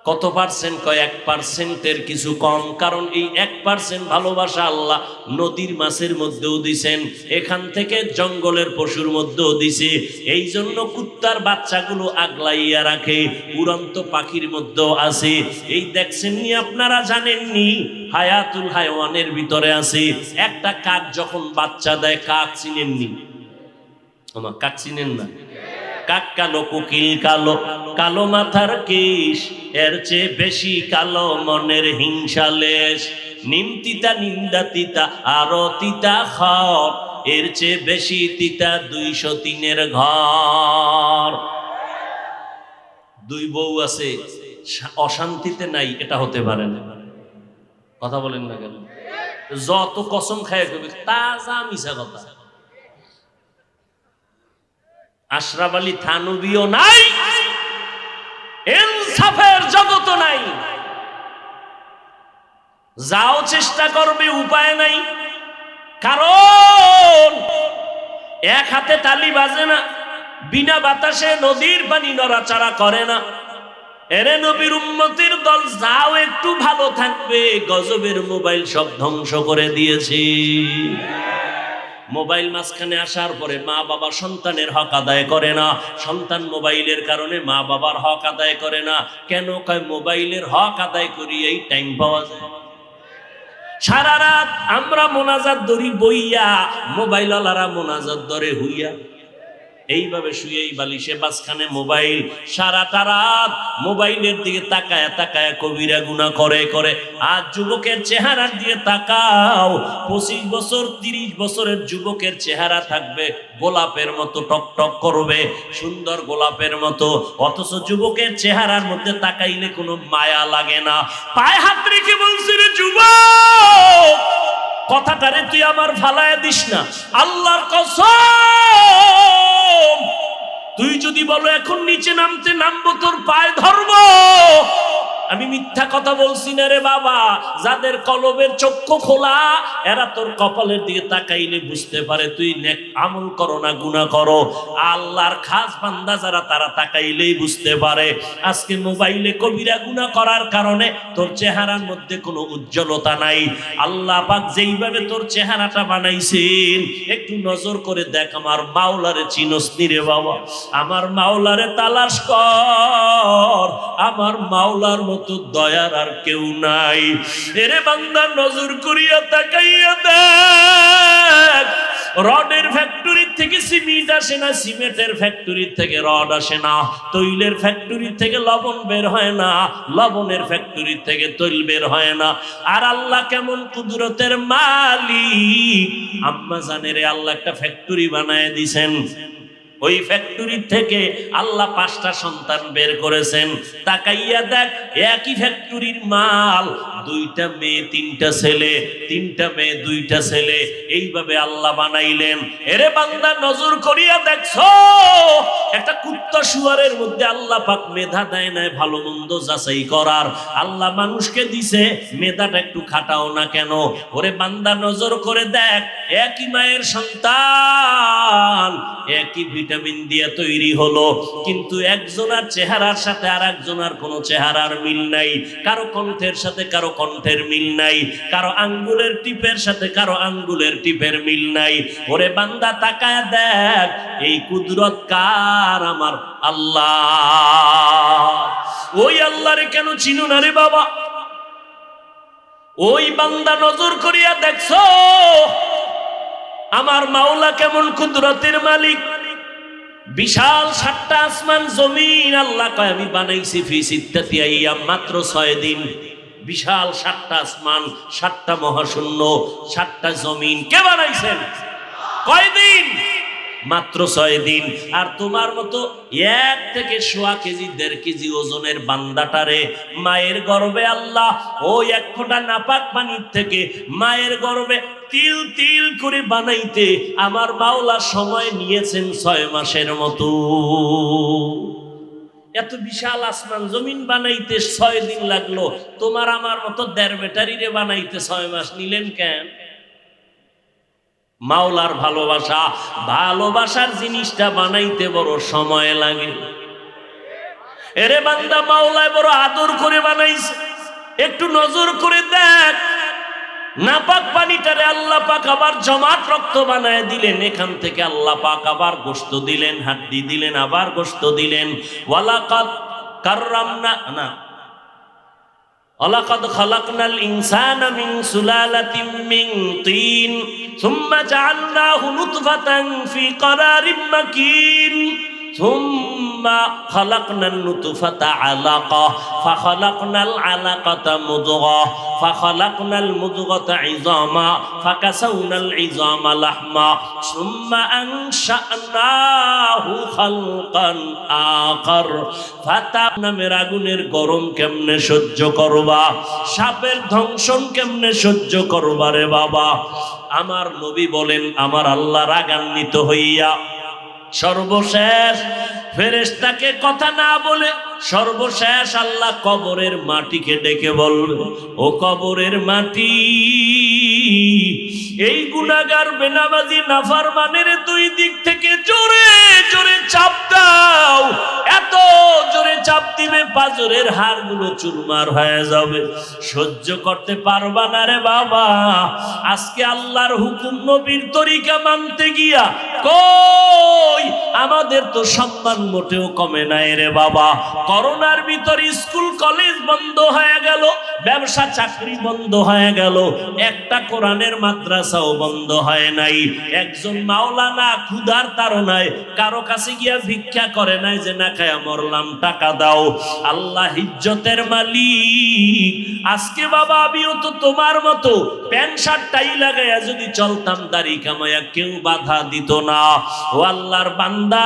কত পার্সেন্ট? কয় 1%-এর কিছু কম। কারণ এই 1% ভালোবাসা আল্লাহ নদীর মাছের মধ্যেও দিছেন, এখান থেকে জঙ্গলের পশুর মধ্যেও দিছে। এই জন্য কুত্তার বাচ্চাগুলো আগলাইয়া রাখে, উড়ন্ত পাখির মধ্যেও আছে। এই দেখছেননি আপনারা? জানেননি হায়াতুল হায়ওয়ানের ভিতরে আছে। একটা কাক যখন বাচ্চা দেয়, কাক চিনেননি? আমার কাক চিনেন না? কাক কালো, কোকিল কালো, কালো মাথার কেশ, এর চেয়ে বেশি কালো মনের হিংসা লেশ। নিম তিতা, নিন্দা তিতা, আরো তিতা খর, এর চেয়ে বেশি তিতা 203-এর ঘর। দুই বউ আছে, অশান্তিতে নাই, এটা হতে পারে না। কথা বলেন না কেন? যত কসম খায় কবি তাজা মিছা কথা। আশরাফ আলী থানভীও নাই, ইনসাফের জগত নাই। যাও চেষ্টা করবে, উপায় নাই। কারণ এক হাতে তালি বাজে না, বিনা বাতাসে নদীর পানি নড়াচড়া করে না। এরে নবীর উম্মতের দল, যাও একটু ভালো থাকবে, গজবের মোবাইল সব ধ্বংস করে দিয়েছে। মোবাইল মাঝখানে আসার পরে মা বাবা সন্তানের হক আদায় করে না, সন্তান মোবাইলের কারণে মা বাবার হক আদায় করে না। কেন? কয় মোবাইলের হক আদায় করি এই টাইম পাওয়া যায়। সারা রাত আমরা মোনাজাত ধরি বইয়া, মোবাইলওয়ালারা মোনাজাত ধরে হুইয়া। এইভাবে শুয়েই বালিশে মাঝখানে মোবাইল, সারাটা রাত মোবাইলের দিকে তাকায় তাকায় কবিরা গুনাহ করে করে। আর যুবকের চেহারার দিকে তাকাও, 25 বছর 30 বছরের যুবকের চেহারা থাকবে গোলাপের মতো, টকটক করবে, সুন্দর গোলাপের মতো। অথচ যুবকের চেহারার মধ্যে তাকাইলে কোনো মায়া লাগে না। পায়ে হাত রেখে বলছি, রে যুবক, কথাটারে তুই আমার ফালায় দিস না, আল্লাহর কসম। তুই যদি বলো এখন নিচে নামবো, তোর পায়ে ধরবো। আমি মিথ্যা কথা বলছি না রে বাবা। যাদের কলবের চক্ষু খোলা, এরা তোর কপালের দিকে তাকাইলে বুঝতে পারে তুই নেক আমল করো না গুনাহ করো। আল্লাহর খাস বান্দা যারা, তারা তাকাইলেই বুঝতে পারে। আজকে মোবাইলে কবিরা গুনাহ করার কারণে তোর চেহারার মধ্যে কোনো উজ্জ্বলতা নাই। আল্লাহ পাক যেইভাবে তোর চেহারাটা বানাইছেন, একটু নজর করে দেখ। আমার মাওলারে চিনস নি রে বাবা? আমার মাওলারে তালাশ কর। আমার মাওলার মতো দয়ার আর কেউ নাই। এরে বান্দা, নজর করিয়া তাকাইয়া দেখ। রডের ফ্যাক্টরি থেকে সিমেন্ট আসে না, সিমেন্টের ফ্যাক্টরি থেকে রড আসে না, তৈলের ফ্যাক্টরি থেকে লবণ বের হয় না, লবণের ফ্যাক্টরি থেকে তৈল বের হয় না। আর আল্লাহ কেমন কুদরতের মালিক! আম্মা জানেরে আল্লাহ একটা ফ্যাক্টরি বানায় দিছেন। ওই ফ্যাক্টরি থেকে আল্লাহ 5টা সন্তান বের করেছেন। তাকাইয়া দেখ, একই ফ্যাক্টরির মাল, 2টা মেয়ে 3টা ছেলে, 3টা মেয়ে 2টা ছেলে, এইভাবে আল্লাহ বানাইলেন। এরে বান্দা, নজর করিয়া দেখছো, একটা কুত্তা শুয়ারের মধ্যে আল্লাহ পাক মেধা দেয় নাই ভালো মন্দ যাচাই করার। আল্লাহ মানুষকে দিছে, মেধাটা একটু খাটাও না কেন? ওরে বান্দা, নজর করে দেখ, একই মায়ের সন্তান, একই ভিটামিন দিয়ে তৈরি হলো, কিন্তু একজনের চেহারার সাথে আর একজনের কোনো চেহারার মিল নাই। কারো কণ্ঠের সাথে কারো কণ্ঠের মিল নাই, কারো আঙ্গুলের টিপের সাথে কারো আঙ্গুলের টিপের মিল নাই। ওরে বান্দা, তাকায় দেখ, এই কুদরত কার? আমার আল্লাহ। ওই আল্লাহরে কেন চিনো না রে বাবা? ওই বান্দা, নজর করিয়া দেখছো আমার মাওলা কেমন কুদরতের মালিক? বিশাল 7টা আসমান জমিন আল্লাহ কয় আমি বানাইছি ফি সিত্তাতি আইয়াম, মাত্র 6 দিন। বিশাল 7টা আসমান, 7টা মহাশূন্য, 7টা জমিন কে বানাইছেন? কয়দিন? মাত্র 6 দিন। আর তোমার মতো 1 থেকে 1.25 কেজি 1.5 কেজি ওজনের বান্দাটারে মায়ের গর্ভে আল্লাহ ওই 1 ফোঁটা নাপাক পানির থেকে মায়ের গর্ভে তিল তিল করে বানাইতে আমার মাওলা সময় নিয়েছেন 6 মাসের মতো। এত বিশাল আসমান জমিন বানাইতে 6 দিন লাগলো, তোমার আমার মতো 1.5 ব্যাটারিরে বানাইতে 6 মাস নিলেন কেন? মাওলার ভালোবাসা, ভালোবাসার জিনিসটা বানাইতে বড় সময় লাগে। এরে বান্দা, মাওলায় বড় আদর করে বানাইছে, একটু নজর করে দেখ। নাপাক পানিটারে আল্লাহ পাক আবার জমাট রক্ত বানায় দিলেন, এখান থেকে আল্লাহ পাক আবার গোশত দিলেন, হাড্ডি দিলেন, আবার গোশত দিলেন। ওয়ালাকাদ কাররামনা না ওয়ালাকাদ খালাকনাল ইনসানা মিন সুলালাতিন মিন তিন সুম্মা জাআলনাহু নুতফাতান ফি ক্বারারিম মাকিন সুম্মা খালাকনান নুতফাতা আলাকা ফাখালাকনাল আলাকাতা মুদগাহ ফাখালাকনাল মুদগাতা ইযামা ফাকাসাউনাল ইযামা লাহমা সুম্মা আনশা'নাহু খালকান আখার। ফাতানামের আগুনের গরম কেমনে সহ্য করবা, সাপের দংশন কেমনে সহ্য করবা রে বাবা। আমার নবী বলেন, আমার আল্লাহ রাগান্বিত হইয়া সর্বশেষ ফেরেশতাকে কথা না বলে সর্বশেষ আল্লাহ কবরের মাটিকে ডেকে বলবে, ও কবরের মাটি, এই গুনাহগার বেনামাজি নাফরমানের দুই দিক থেকে জোরে জোরে চাপ দাও। এত জোরে চাপ দিবে পাজরের হাড়গুলো চুরমার হয়ে যাবে, সহ্য করতে পারবা না রে বাবা। আজকে আল্লাহর হুকুম নবীর তরিকা মানতে গিয়া কই আমাদের তো সম্মান মোটেও কমে নাই রে বাবা। করোনার ভিতর স্কুল কলেজ বন্ধ হয়ে গেল, ব্যবসা চাকরি বন্ধ হয়ে গেল, একটা কোরআনের মাদ্রাসাও বন্ধ হয় নাই। একজন মাওলানা ক্ষুধার তাড়নায় কারো কাছে গিয়া ভিক্ষা করে নাই যে না খায়া মরলাম, টাকা দাও। আল্লাহ ইজ্জতের মালিক। আজকে বাবা আমিও তো তোমার মতো প্যান্ট শার্ট টাই লাগাইয়া যদি চলতাম, দাড়ি কামাইয়া কেউ বাধা দিত না। ও আল্লাহর বান্দা,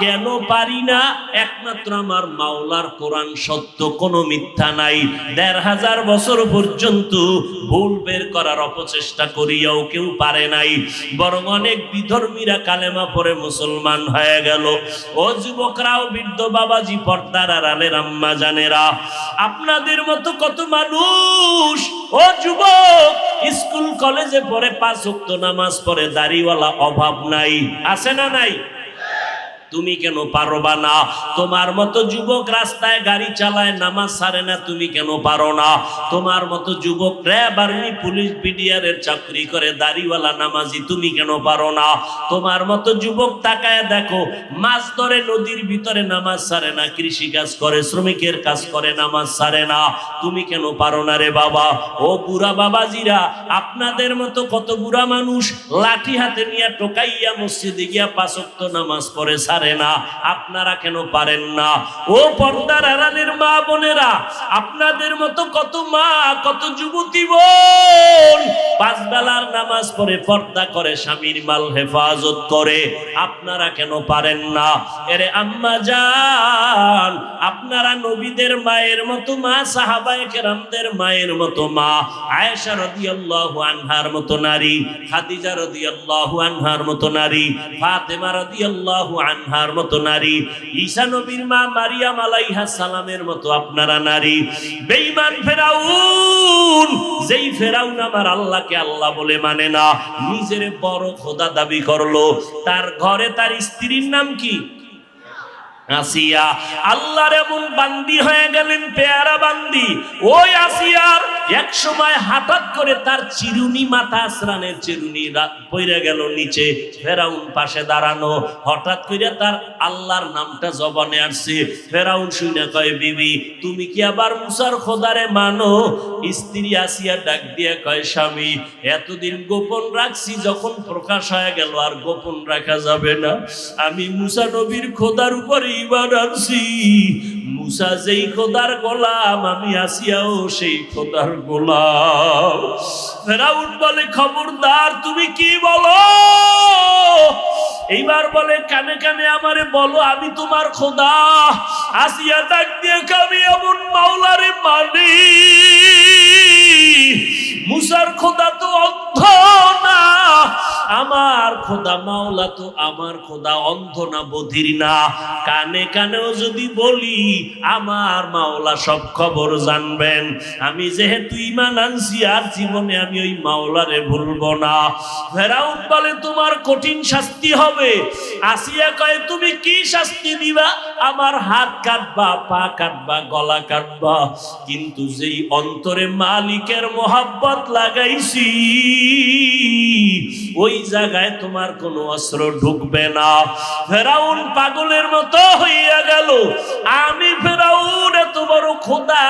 কেন পারি না? একমাত্র আমার মাওলার কোরআন সত্য, কোনো মিথ্যা নাই। ১৫০০ বছর পর্যন্ত ভুল বের করার অপচেষ্টা করিয়াও কেউ পারে নাই, বরং অনেক বিধর্মীরা কালেমা পড়ে মুসলমান হয়ে গেল। ও যুবকরাও, বৃদ্ধ বাবাজি, পর্দার আড়ালের আম্মা জানেরা, আপনাদের মতো কত মানুষ, ও যুবক, স্কুল কলেজে পড়ে, ৫ ওয়াক্ত নামাজ পড়ে, দাড়িওয়ালা অভাব নাই, আছে না নাই? তুমি কেন পারবা না? তোমার মতো যুবক রাস্তায় গাড়ি চালায়, নামাজ ছাড়ে না, তুমি কেন পারো না? তোমার মতো যুবক র্যাব, আর্মি, পুলিশ, বিডিআরের চাকরি করে, দাড়িওয়ালা নামাজি, তুমি কেন পারো না? তোমার মতো যুবক তাকায় দেখো, মাছ ধরে নদীর ভিতরে, নামাজ ছাড়ে না, কৃষি কাজ করে, শ্রমিকের কাজ করে, নামাজ ছাড়ে না, তুমি কেন পারো না রে বাবা? ও বুড়া বাবাজিরা, আপনাদের মতো কত বুড়া মানুষ লাঠি হাতে নিয়ে টোকাইয়া মসজিদে গিয়া ৫ ওয়াক্ত নামাজ পড়ে, না, আপনারা কেন পারেন না? ও পর্দার আড়ালের মা বোনেরা, আপনাদের মতো কত মা, কত যুবতী বোন ৫ বেলার নামাজ পড়ে, পর্দা করে, স্বামীর মাল হেফাজত করে, আপনারা কেন পারেন না? এরে আম্মা জান, আপনারা নবীদের মায়ের মতো মা, সাহাবায়ে কেরামদের মায়ের মতো মা, আয়েশা রাদিয়াল্লাহু আনহার মতো নারী, খাদিজা রাদিয়াল্লাহু আনহার মতো নারী, ফাতেমা রাদিয়াল্লাহু আনহার মতো নারী, ঈসা নবীর মা মারিয়াম আলাইহিস সালামের মতো আপনারা নারী। বেঈমান ফেরাউন, যেই ফেরাউন আমার আল্লাহকে আল্লাহ বলে মানে না, নিজের বড় খোদা দাবি করলো, তার ঘরে তার স্ত্রীর নাম কি? আসিয়া। আল্লাহর এমন বান্দি হয়ে গেলেন, পেয়ারা বান্দি। ওই আসিয়ার এক সময় হঠাৎ করে তার চিরুনি, মাথা আসরানের চিরুনি পড়ে গেল নিচে, ফেরাউন পাশে দাঁড়ানো, হঠাৎ করে তার আল্লাহর নামটা জবানে আসছে। ফেরাউন শুনে কয়, বিবি তুমি কি আবার মুসার খোদারে মানো? স্ত্রী আসিয়া ডাক দিয়ে কয়, স্বামী এতদিন গোপন রাখছি, যখন প্রকাশ হয়ে গেল আর গোপন রাখা যাবে না। আমি মুসা নবীর খোদার উপরে ঈমান আনছি। মুসা যেই খোদার গোলাম, আমি আসিয়াও সেই খোদার গোলাম। ফেরাউন বলে, খবরদার, তুমি কি বলো? এইবার বলে, কানে কানে আমারে বলো, আমি তোমার খোদা। আসিয়া ডাক দিয়ে, আমি এমন মাওলারে মানি, মুসার খোদা তো অন্ধ না, আমার খোদা, মাওলা তো আমার খোদা, অন্ধ না বধির না, কানে কানেও যদি বলি আমার মাওলা সব খবর জানবেন। আমি যেহেতু ঈমান আনছি আর জীবনে আমি ওই মাওলারে ভুলবো না। ফেরাউন বলে তোমার কঠিন শাস্তি হবে। আসিয়া কয় তুমি কি শাস্তি দিবা? আমার হাত কাটবা, পা কাটবা, গলা কাটবা, কিন্তু যেই অন্তরে মালিকের মোহাব্বত লাগাইছি ওই জায়গায় তোমার কোনো অস্ত্র ঢুকবে না। ফেরাউন পাগলের মতো হইয়া গেল। আমি ফেরাউন এত বড় খোদা,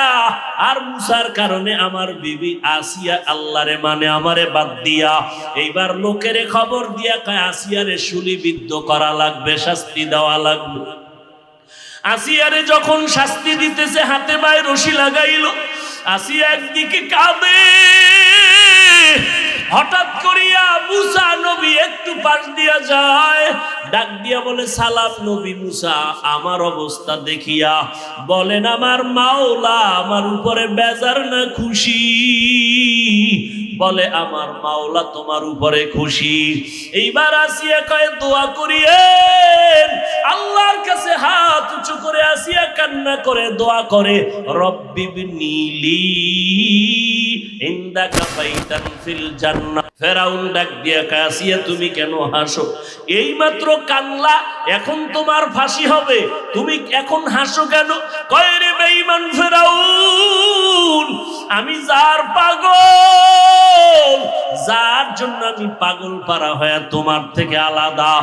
আর মুসার কারণে আমার বিবি আসিয়া আল্লাহরে মানে আমারে বাদ দিয়া এইবার লোকেরে খবর দিয়া কয় আসিয়ারে শুলিবিদ্ধ করা লাগবে, শাস্তি দেওয়া লাগবে। আসিয়ারে যখন শাস্তি দিতেছে হাতে পায়ে রশি লাগাইল। আসিয়া একদিকে কাঁদে, হঠাৎ করিয়া মুসা নবী একটু পাশ দিয়া যায়, ডাক দিয়া বলে সালাম নবী মুসা। আমার অবস্থা দেখিয়া বলেন আমার মাওলা আমার উপরে বেজার না খুশি? বলে আমার মাওলা তোমার উপরে খুশি। এইবার আসিয়া কয় দোয়া করিয়েন। আল্লাহর কাছে হাত উঁচু করে আসিয়া কান্না করে দোয়া করে, রব্বি বিনিলি ইনদাকা বাইতান ফিল জান্নাহ। ফেরাউন ডাক দিয়া কয় আসিয়া তুমি কেন হাসো? এইমাত্র কান্না, এখন তোমার ফাঁসি হবে, তুমি এখন হাসো কেন? কয় রে বেঈমান ফেরাউন, আমি যার পাগল, যার জন্য আমি পাগল পারা হয়ে তোমার থেকে আলাদা,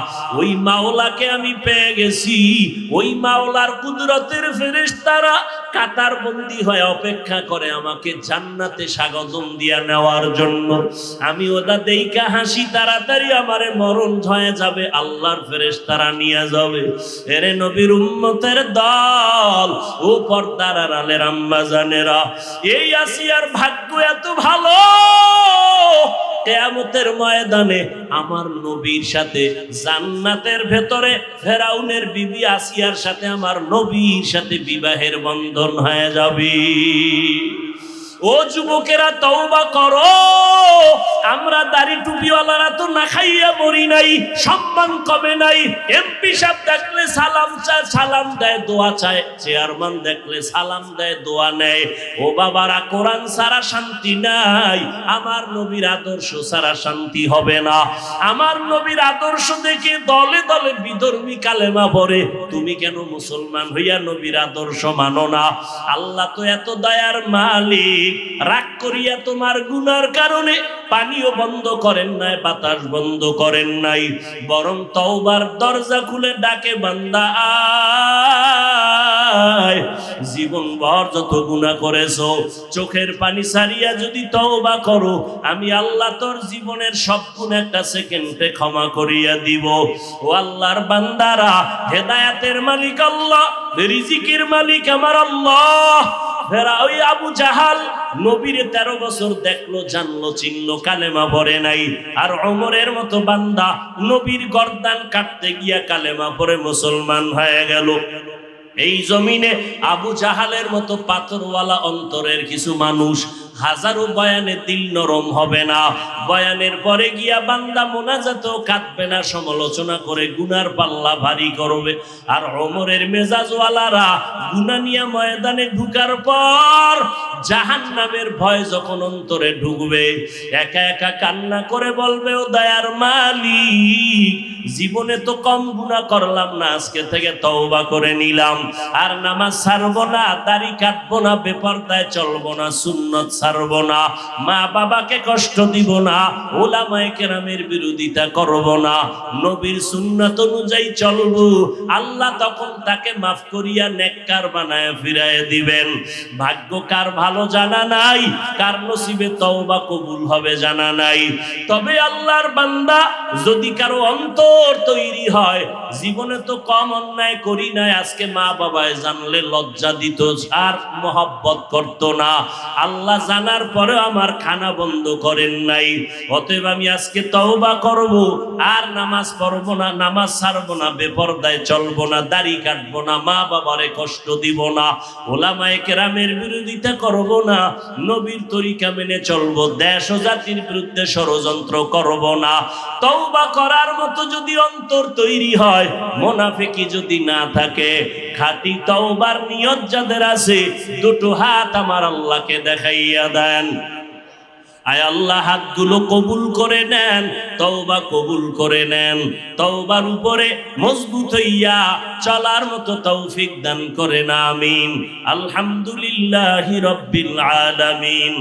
ওই মাওলাকে আমি পেয়ে গেছি। ওই মাওলার কুদরতের ফেরেশতারা কাতার বন্দী হয়ে অপেক্ষা করে আমাকে জান্নাতে স্বাগতম দিয়া নেওয়ার জন্য। আমি ওটা দেইকা হাসি, তাড়াতাড়ি আমারে মরণ হয়ে যাবে, আল্লাহর ফেরেশতারা নিয়ে যাবে। এরে নবীর উম্মতের দল, ও পর্দার আড়ালের আম্মা জানেরা, এই আসিয়ার ভাগ্য এত ভালো, কিয়ামতের ময়দানে আমার নবীর সাথে জান্নাতের ভেতরে ফেরাউনের বিবি আসিয়ার সাথে আমার নবীর সাথে বিবাহের বন্ধন হয়ে যাবে। ও যুবকেরা তওবা করো। আমরা দাড়ি টুপিওয়ালারা তো না খাইয়া মরি নাই, সম্মান কমে নাই। এমপি সাহেব দেখলে সালাম চায়, সালাম দেয়, দোয়া চায়। চেয়ারম্যান দেখলে সালাম দেয়, দোয়া নেয়। ও বাবারা, কোরআন ছাড়া শান্তি নাই, আমার নবীর আদর্শ ছাড়া শান্তি হবে না। আমার নবীর আদর্শ দেখে দলে দলে বিধর্মী কালেমা পড়ে। তুমি কেন মুসলমান হইয়া নবীর আদর্শ মানো না? আল্লাহ তো এত দয়ার মালিক, রাগ করিয়া তোমার গুনার কারণে পানিও বন্ধ করেন নাই, বাতাস বন্ধ করেন নাই, বরং তওবার দরজা খুলে ডাকে বান্দা আয়। জীবন ভর যত গুনাহ করেছো, চোখের পানি ছাড়িয়া যদি তওবা করো, আমি আল্লাহ তোর জীবনের সব গুনাহ একটা সেকেন্ডে ক্ষমা করিয়া দিব। ও আল্লাহর বান্দারা, হেদায়েতের মালিক আল্লাহ, রিজিকের মালিক আমার আল্লাহ। ফেরা ওই আবু জাহাল নবীর 13 বছর দেখলো, জানলো, চিনলো, কালেমা পড়ে নাই। আর ওমরের মতো বান্দা নবীর গর্দান কাটতে গিয়া কালেমা পড়ে মুসলমান হয়ে গেল। এই জমিনে আবু জাহালের মতো পাথরওয়ালা অন্তরের কিছু মানুষ, হাজারো বয়ানে দিল নরম হবে না, বয়ানের পরে গিয়া বান্দা মোনাজাতেও কাঁদবে না, সমালোচনা করে গুনার পাল্লা ভারী করবে। আর ওমরের মেজাজওয়ালারা গুনাহ নিয়ে ময়দানে ঢুকার পর জাহান্নামের ভয় যখন অন্তরে ঢুকবে, একা একা কান্না করে বলবে, ও দয়ার মালিক, জীবনে তো কম গুনাহ করলাম না, আজকে থেকে তওবা করে নিলাম। আর নামাজ ছাড়বো না, দাড়ি কাটবো না, বেপরদায় চলবো না, সুন্নত ছাড়বো না, মা বাবাকে কষ্ট দিব না, উলামায়ে কেরামের বিরোধিতা করব না, নবীর সুন্নাত অনুযায়ী চলবো। আল্লাহ তখন তাকে মাফ করিয়া নেককার বানায় ফিরায় দিবেন। ভাগ্য কার ভালো জানা নাই, কার নসিবে তওবা কবুল হবে জানা নাই। তবে আল্লাহর বান্দা, যদি কারো অন্তর তৈরি হয়, জীবনে তো কম অন্যায় করি নাই, আজকে মা বাবায় জানলে লজ্জা দিত আর মহব্বত করত না, আল্লাহ জানার পরেও আমার খানা বন্ধ করেন নাই। অতএব আমি আজকে তওবা করব, আর নামাজ পড়ব না, নামাজ ছাড়বো না, বেপরদায় চলবো না, দাড়ি কাটবো না, মা বাবারে কষ্ট দিব না, ওলামায়ে কেরামের বিরোধিতা করব না, নবীর তরিকা মেনে চলবো, দেশ ও জাতির বিরুদ্ধে ষড়যন্ত্র করব না। তওবা করার মতো যদি অন্তর তৈরি হয়, মুনাফিকি যদি না থাকে, খাঁটি তওবার নিয়ত যাদের আছে, দুটো হাত আমার আল্লাহকে দেখাইয়া দেন। আয় আল্লাহ, হাতগুলো কবুল করে নেন, তওবা কবুল করে নেন, তওবার উপরে মজবুত হইয়া চলার মতো তৌফিক দান করেন, আমিন। আলহামদুলিল্লাহি রাব্বিল আলামিন।